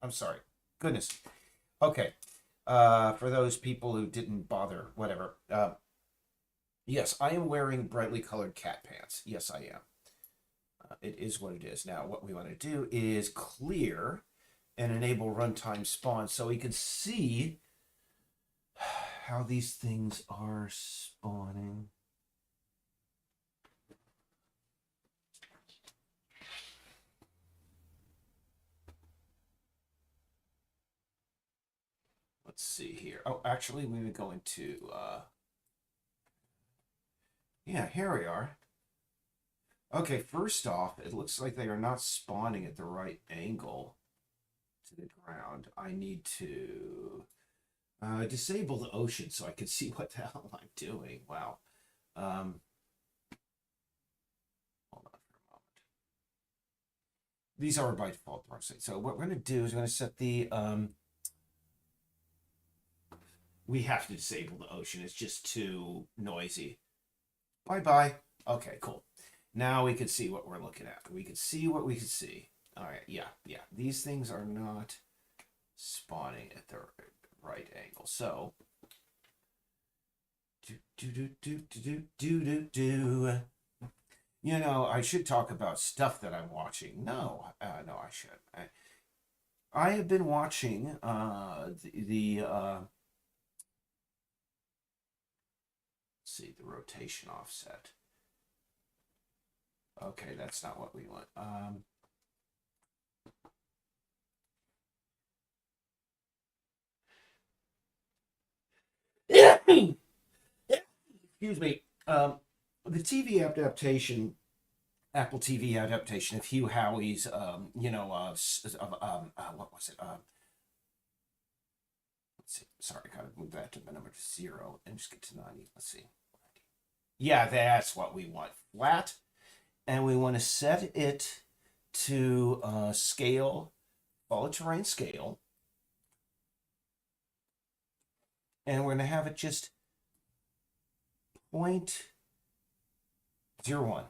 I'm sorry. Goodness. Okay. For those people who didn't bother, whatever. Yes, I am wearing brightly colored cat pants. Yes, I am. It is what it is. Now, what we want to do is clear and enable runtime spawn so we can see how these things are spawning. Let's see here. Oh, actually, we were going to, yeah, here we are. Okay, first off, it looks like they are not spawning at the right angle to the ground. I need to disable the ocean so I can see what the hell I'm doing. Wow. Hold on for a moment. These are by default the wrong state. So what we're going to do is we're going to set the we have to disable the ocean. It's just too noisy. Bye-bye. Okay, cool. Now we can see what we're looking at. We can see what we can see. All right, yeah. These things are not spawning at the right angle. So, You know, I should talk about stuff that I'm watching. No, no, I shouldn't. I have been watching let's see, the rotation offset. Okay, that's not what we want. Excuse me. The TV adaptation, Apple TV adaptation of Hugh Howey's, what was it? Let's see. Sorry, I gotta move that to the number to 0 and just get to 90. Let's see. Yeah, that's what we want. Flat, and we want to set it to scale, follow terrain scale, and we're going to have it just 0.01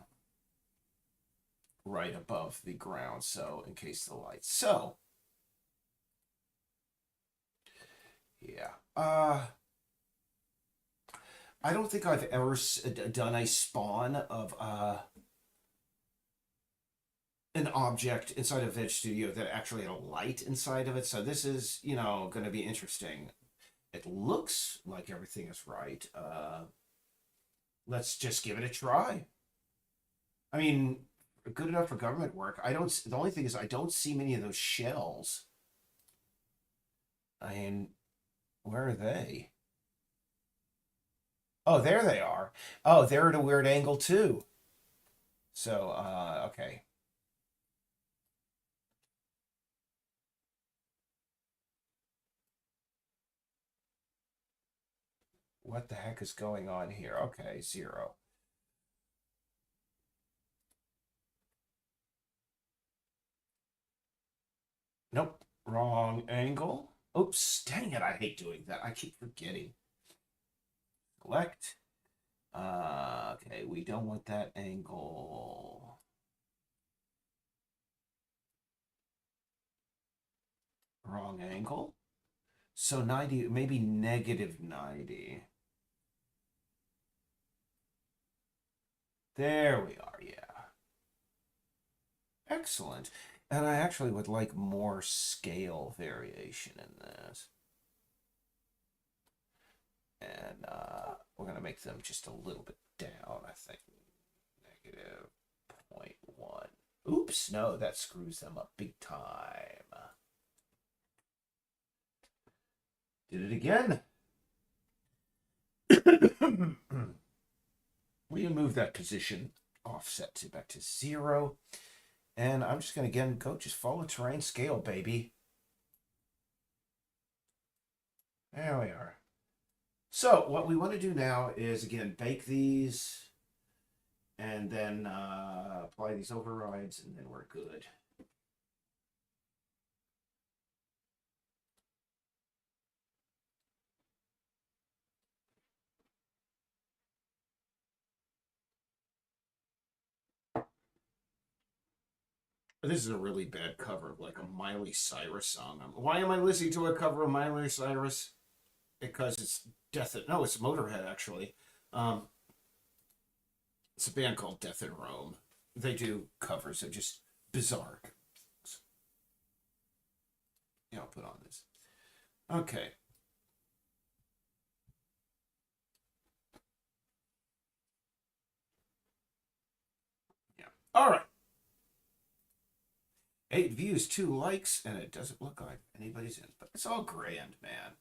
right above the ground, so in case of the light. So, yeah. I don't think I've ever done a spawn of an object inside of Veg Studio that actually had a light inside of it. So this is, going to be interesting. It looks like everything is right. Let's just give it a try. I mean, good enough for government work. I don't. The only thing is, I don't see many of those shells. I mean, where are they? Oh, there they are. Oh, they're at a weird angle too. So, okay. What the heck is going on here? Okay, 0. Nope, wrong angle. Oops, dang it, I hate doing that. I keep forgetting. Select. Okay, we don't want that angle. Wrong angle. So 90, maybe negative 90. There we are, yeah. Excellent. And I actually would like more scale variation in this. And we're going to make them just a little bit down, I think. Negative 0.1. Oops, no, that screws them up big time. Did it again. We move that position offset to back to 0. And I'm just going to again go just follow terrain scale, baby. There we are. So what we want to do now is again bake these and then apply these overrides and then we're good. This is a really bad cover of like a Miley Cyrus song. Why am I listening to a cover of Miley Cyrus? Because it's Death. No, it's Motorhead actually. Um, it's a band called Death in Rome. They do covers of just bizarre. Yeah, I'll put on this. Okay. Yeah. All right. 8 views, 2 likes, and it doesn't look like anybody's in, but it's all grand, man.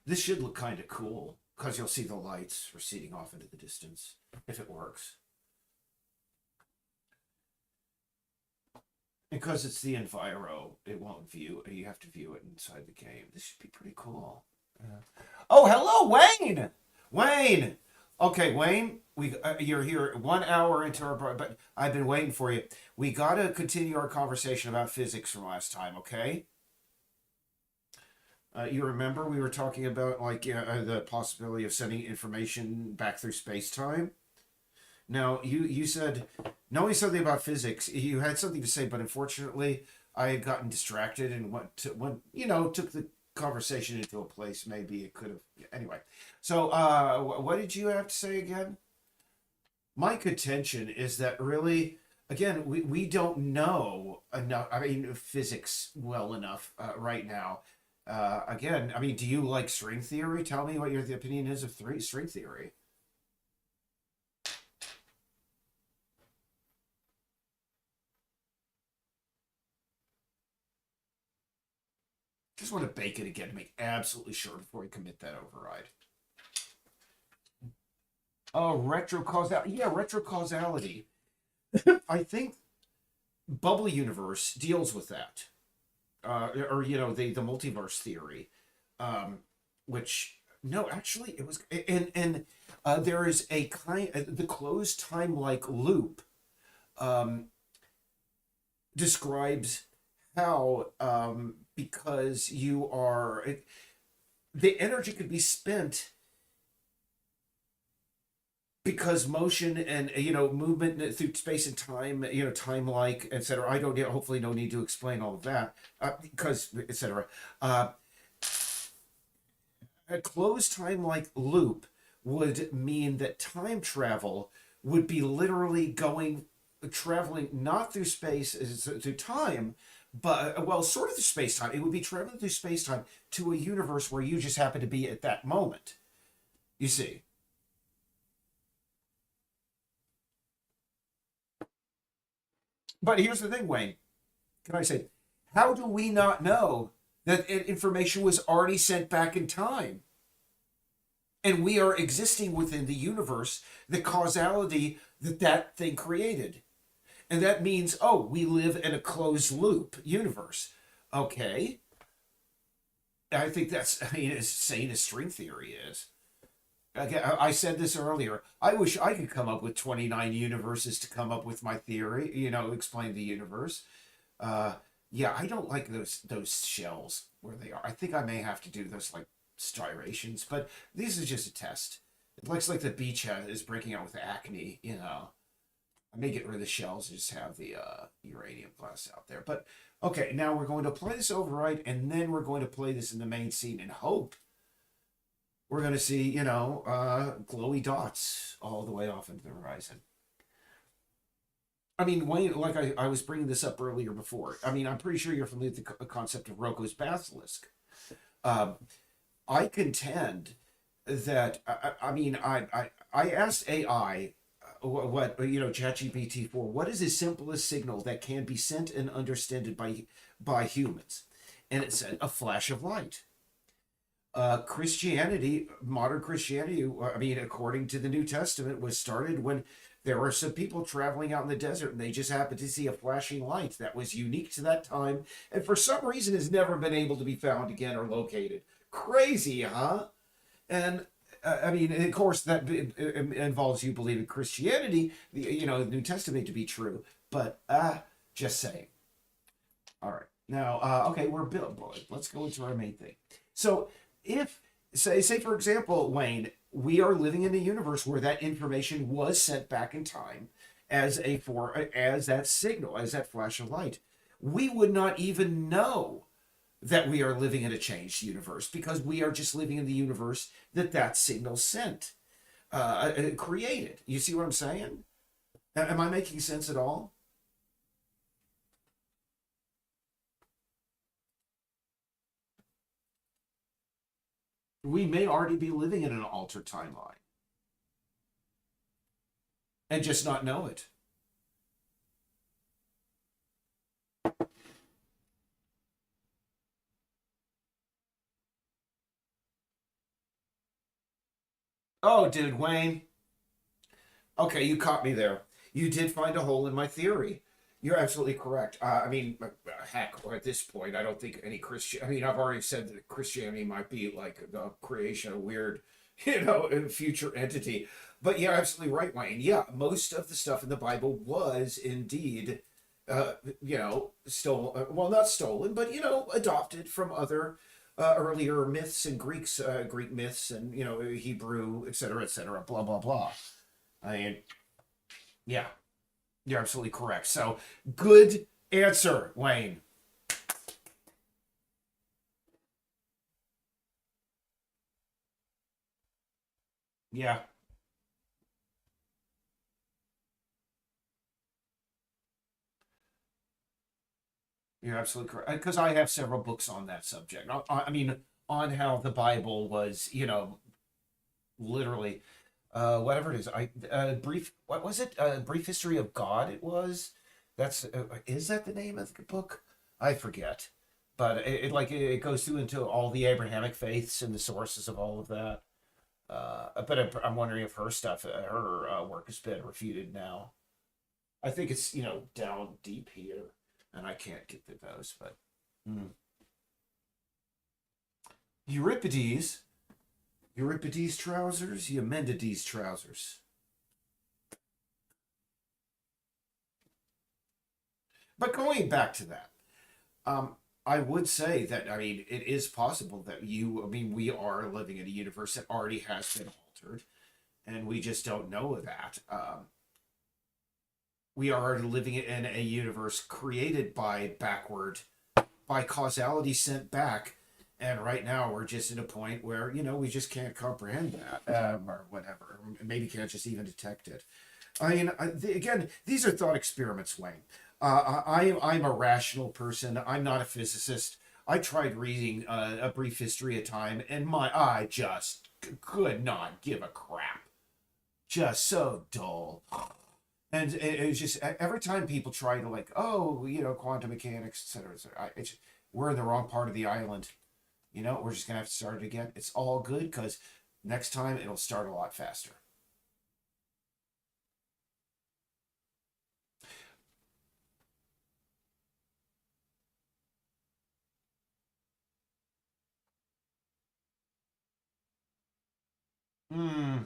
This should look kind of cool because you'll see the lights receding off into the distance if it works. Because it's the Enviro, it won't view. You have to view it inside the game. This should be pretty cool. Oh, hello, Wayne. Wayne. Okay, Wayne. You're here 1 hour into our, but I've been waiting for you. We got to continue our conversation about physics from last time. Okay. You remember we were talking about like the possibility of sending information back through space time. Now you said knowing something about physics, you had something to say, but unfortunately, I had gotten distracted and went took the conversation into a place maybe it could have. Anyway, so what did you have to say again? My contention is that really, again, we don't know enough. I mean, physics well enough right now. Again, I mean, do you like string theory? Tell me what your the opinion is of string theory. Just want to bake it again to make absolutely sure before we commit that override. Oh, retrocausality. Yeah, retrocausality. I think Bubble Universe deals with that, or the multiverse theory, um, which no, actually it was, and there is a kind the closed time like loop um, describes how because the energy could be spent because motion and movement through space and time, time like etc. I don't hopefully no need to explain all of that because etc. uh, a closed time like loop would mean that time travel would be literally traveling not through space through time, but well, sort of through space time. It would be traveling through space time to a universe where you just happen to be at that moment. You see. But here's the thing, Wayne. Can I say, how do we not know that information was already sent back in time? And we are existing within the universe, the causality that thing created. And that means, oh, we live in a closed loop universe. Okay. I think that's, I mean, as sane as string theory is. Again, I said this earlier. I wish I could come up with 29 universes to come up with my theory, explain the universe. Uh, yeah, I don't like those shells where they are. I think I may have to do those like striations, but this is just a test. It looks like the beach is breaking out with acne. I may get rid of the shells and just have the uranium glass out there. But okay, now we're going to play this override, and then we're going to play this in the main scene and hope we're going to see, glowy dots all the way off into the horizon. I mean, Wayne, like I was bringing this up earlier before. I mean, I'm pretty sure you're familiar with the concept of Rocco's basilisk. Um, I contend that I mean I asked AI what ChatGPT for what is the simplest signal that can be sent and understood by humans, and it said a flash of light. Christianity, modern Christianity, I mean, according to the New Testament, was started when there were some people traveling out in the desert and they just happened to see a flashing light that was unique to that time and for some reason has never been able to be found again or located. Crazy, huh? And I mean, of course, that involves you believing Christianity, the New Testament to be true, but just saying. All right. Now, okay, we're built. Let's go into our main thing. So, if say for example, Wayne, we are living in a universe where that information was sent back in time as that signal, as that flash of light. We would not even know that we are living in a changed universe because we are just living in the universe that signal sent, created. You see what I'm saying? Am I making sense at all? We may already be living in an altered timeline and just not know it. Oh, dude, Wayne. Okay, you caught me there. You did find a hole in my theory. You're absolutely correct. I mean, heck, at this point, I don't think any Christian. I mean, I've already said that Christianity might be like the creation of weird, future entity. But you're absolutely right, Wayne. Yeah, most of the stuff in the Bible was indeed, stolen. Well, not stolen, but adopted from other earlier myths and Greek myths, and Hebrew, et cetera, blah blah blah. I mean, yeah, you're absolutely correct. So, good answer, Wayne. Yeah, you're absolutely correct. Because I have several books on that subject. I mean, on how the Bible was, literally, whatever it is. What was it? Brief History of God. It was. That's is that the name of the book? I forget. But it goes through into all the Abrahamic faiths and the sources of all of that. But I'm wondering if her work has been refuted now. I think it's down deep here, and I can't get to those. But Euripides, Euripides trousers, Eumenides trousers. But going back to that, I would say that I mean it is possible that I mean we are living in a universe that already has been altered, and we just don't know that. We are already living in a universe created by causality sent back, and right now we're just at a point where we just can't comprehend that, or whatever, maybe can't just even detect it. I mean, again, these are thought experiments, Wayne. I'm a rational person. I'm not a physicist. I tried reading A Brief History of Time, and I just could not give a crap. Just so dull. And it was just every time people try to like, oh, quantum mechanics, et cetera. We're in the wrong part of the island. We're just gonna have to start it again. It's all good because next time it'll start a lot faster. Hmm.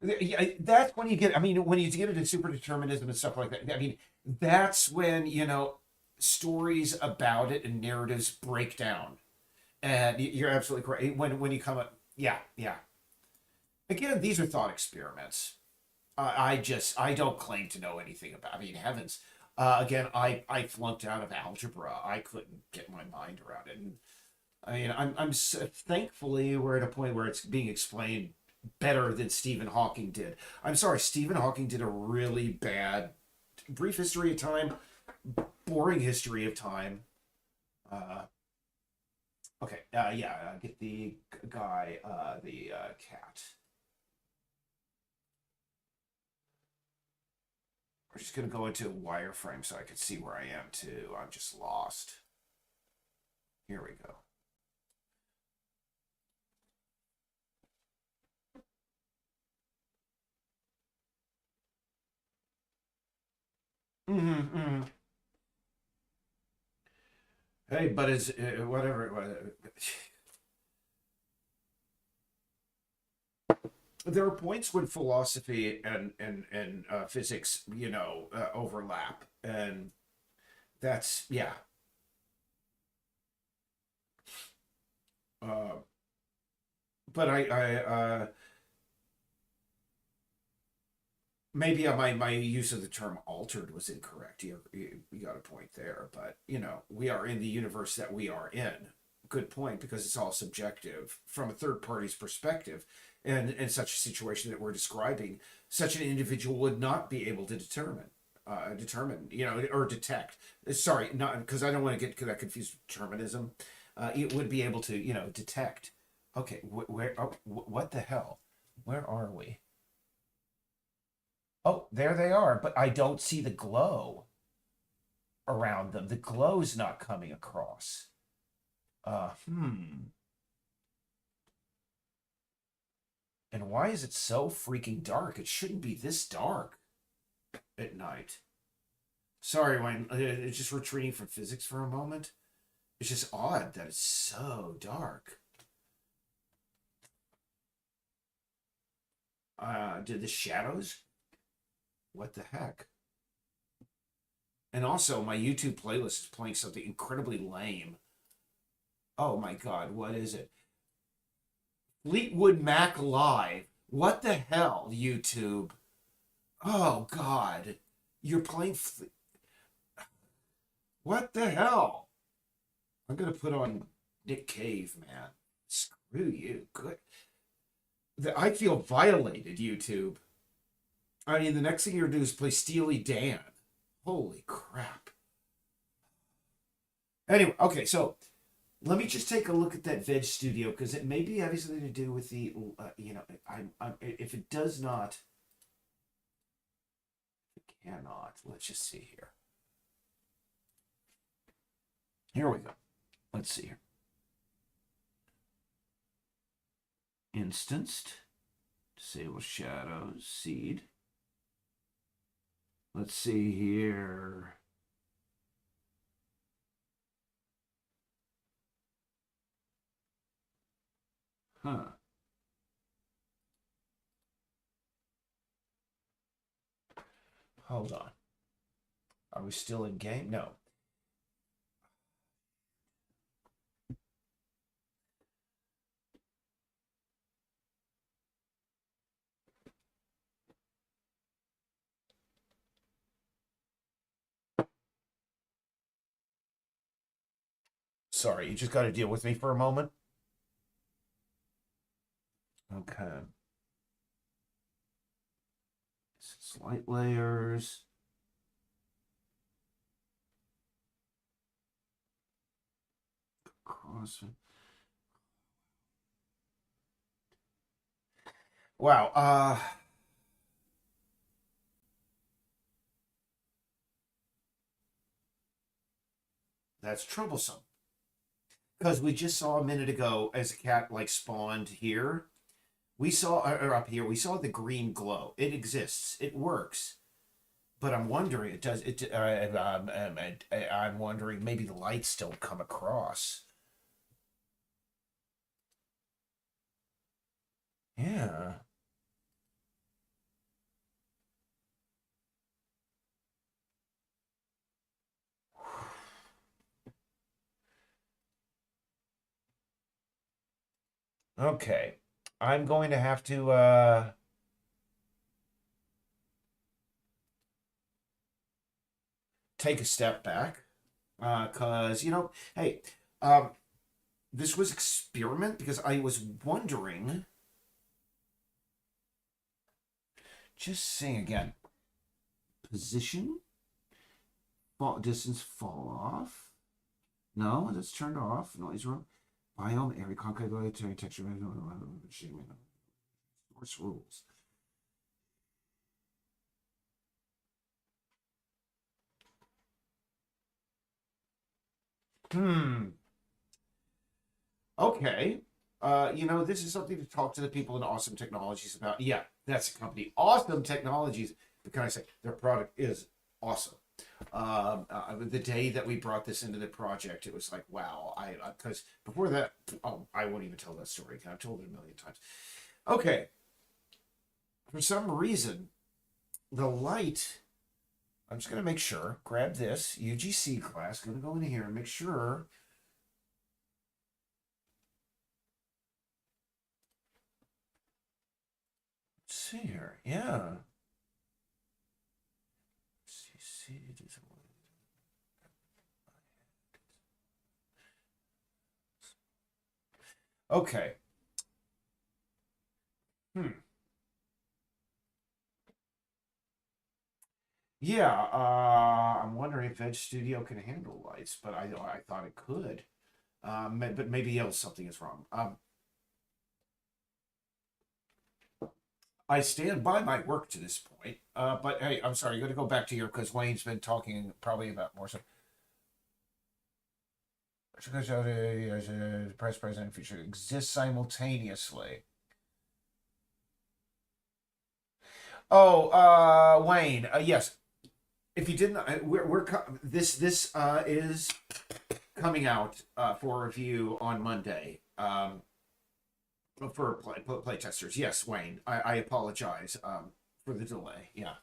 Yeah, that's when you get. I mean, when you get into super determinism and stuff like that. I mean, that's when stories about it and narratives break down. And you're absolutely correct. When you come up, yeah, yeah. Again, these are thought experiments. I don't claim to know anything about. I mean, heavens. Again, I flunked out of algebra. I couldn't get my mind around it. And I mean, thankfully we're at a point where it's being explained better than Stephen Hawking did. I'm sorry, Stephen Hawking did a really bad brief history of time, boring history of time. Uh, okay, yeah, get the guy, the cat. We're just gonna go into a wireframe so I can see where I am too. I'm just lost. Here we go. Mm-hmm. Hey, but is whatever. There are points when philosophy and physics, overlap, and that's yeah. Uh, but maybe my use of the term altered was incorrect. You got a point there, but we are in the universe that we are in. Good point, because it's all subjective from a third party's perspective, and in such a situation that we're describing, such an individual would not be able to determine, or detect. Sorry, not because I don't want to get that confused with determinism. It would be able to, detect. Okay, where? Oh, what the hell? Where are we? Oh, there they are, but I don't see the glow around them. The glow's not coming across. Hmm. And why is it so freaking dark? It shouldn't be this dark at night. Sorry, Wayne. It's just retreating from physics for a moment. It's just odd that it's so dark. Did the shadows? What the heck? And also, my YouTube playlist is playing something incredibly lame. Oh my god, what is it? Fleetwood Mac Live. What the hell, YouTube? Oh god. You're playing What the hell? I'm gonna put on Nick Cave, man. Screw you. Good. I feel violated, YouTube. I mean, the next thing you're gonna do is play Steely Dan. Holy crap. Anyway, okay, so let me just take a look at that Veg Studio, because it may be having something to do with the, if it does not, it cannot. Let's just see here. Here we go. Let's see here. Instanced. Disable shadows. Seed. Let's see here. Huh. Hold on. Are we still in game? No. Sorry, you just got to deal with me for a moment. Okay. Slight layers. Cross. Wow. That's troublesome. Because we just saw a minute ago, as a cat like spawned here, we saw, or up here, we saw the green glow. It exists. It works. But I'm wondering, it does. I'm wondering, maybe the lights don't come across. Yeah. Okay. I'm going to have to take a step back, because hey, um, this was experiment, because I was wondering. Just saying again. Position, fall distance, fall off. No, that's turned off. Noise room, biome, area, concave, texture, source rules. Hmm. Okay. This is something to talk to the people in Awesome Technologies about. Yeah, that's a company. Awesome Technologies. But can I say their product is awesome? The day that we brought this into the project, it was like, wow. Because before that, oh, I won't even tell that story. I've told it a million times. Okay. For some reason, the light. I'm just gonna make sure. Grab this UGC class. Gonna go in here and make sure. see here. Yeah. See, it is. Okay. Hmm. Yeah. I'm wondering if Edge Studio can handle lights, but I thought it could. But maybe else something is wrong. I stand by my work to this point. But hey, I'm sorry. You're going to go back to your because Wayne's been talking probably about more stuff. The press president feature exists simultaneously. Oh, Wayne. Yes. If you didn't, this is coming out for review on Monday. For play testers. Yes, Wayne. I apologize for the delay. Yeah.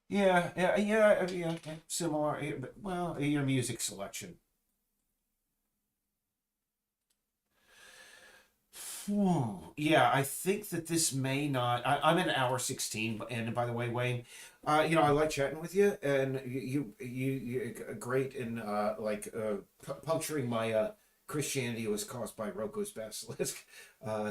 Yeah. Similar, but well, your music selection. Yeah, I think that this may not. I'm at hour 16, and by the way, Wayne, I like chatting with you, and you great in puncturing my Christianity was caused by Roko's basilisk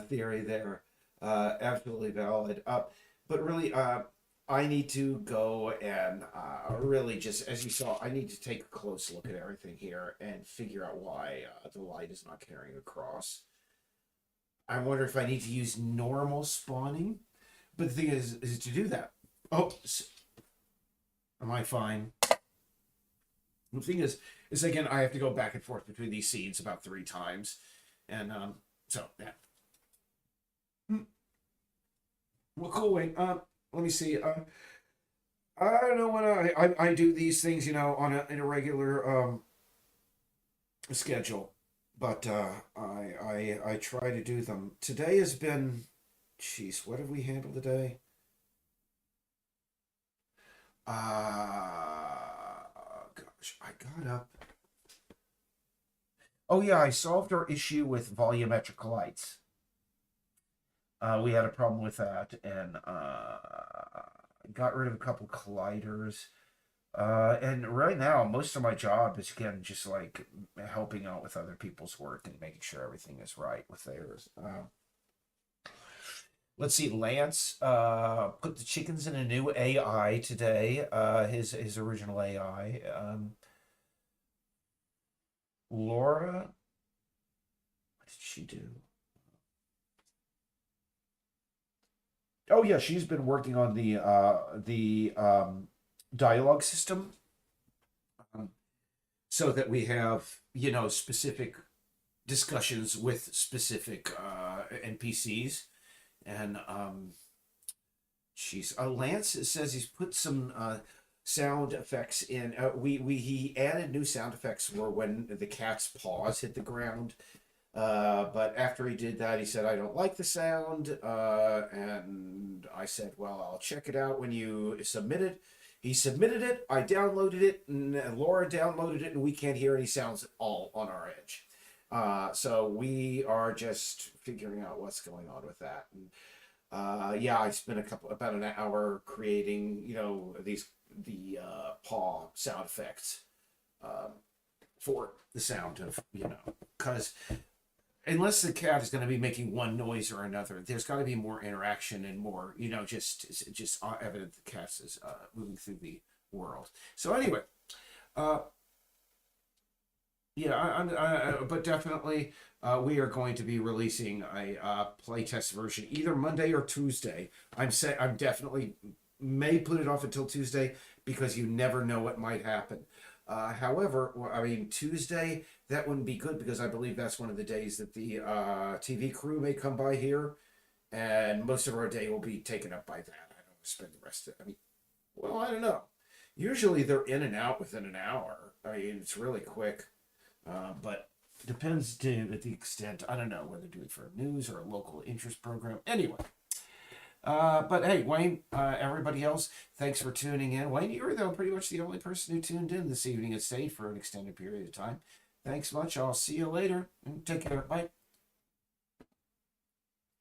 theory there. Absolutely valid. But really, I need to go and really just, as you saw, I need to take a close look at everything here and figure out why the light is not carrying across. I wonder if I need to use normal spawning. But the thing is to do that. Oh, am I fine? The thing is again, I have to go back and forth between these scenes about 3 times, and so yeah. Hmm. Well, cool. Wait, let me see. I don't know when I do these things, on a in a regular schedule, but I try to do them. Today has been, jeez, what have we handled today? Gosh, I got up. Oh yeah, I solved our issue with volumetric lights. We had a problem with that, and got rid of a couple colliders. And right now, most of my job is again just like helping out with other people's work and making sure everything is right with theirs. Let's see, Lance put the chickens in a new AI today. His original AI. Laura, what did she do? Oh yeah, she's been working on the dialogue system, um, so that we have specific discussions with specific NPCs, and she's Lance says he's put some sound effects in. We he added new sound effects for when the cat's paws hit the ground. But after he did that, he said, I don't like the sound. And I said, well, I'll check it out when you submit it. He submitted it. I downloaded it, and Laura downloaded it, and we can't hear any sounds at all on our edge. So we are just figuring out what's going on with that. And, yeah, I spent about an hour creating, the paw sound effects um, for the sound of, because unless the cat is going to be making one noise or another, there's got to be more interaction and more, just evident the cat is moving through the world. So anyway, uh, yeah, but definitely, we are going to be releasing a playtest version either Monday or Tuesday. I'm definitely may put it off until Tuesday because you never know what might happen. However, I mean Tuesday that wouldn't be good because I believe that's one of the days that the TV crew may come by here, and most of our day will be taken up by that. I don't spend the rest of. I mean, well, I don't know. Usually they're in and out within an hour. I mean, it's really quick, but it depends to the extent. I don't know whether to do it for news or a local interest program. Anyway, But hey, Wayne, everybody else, thanks for tuning in. Wayne, you were though pretty much the only person who tuned in this evening and stayed for an extended period of time. Thanks much. I'll see you later and take care. Bye.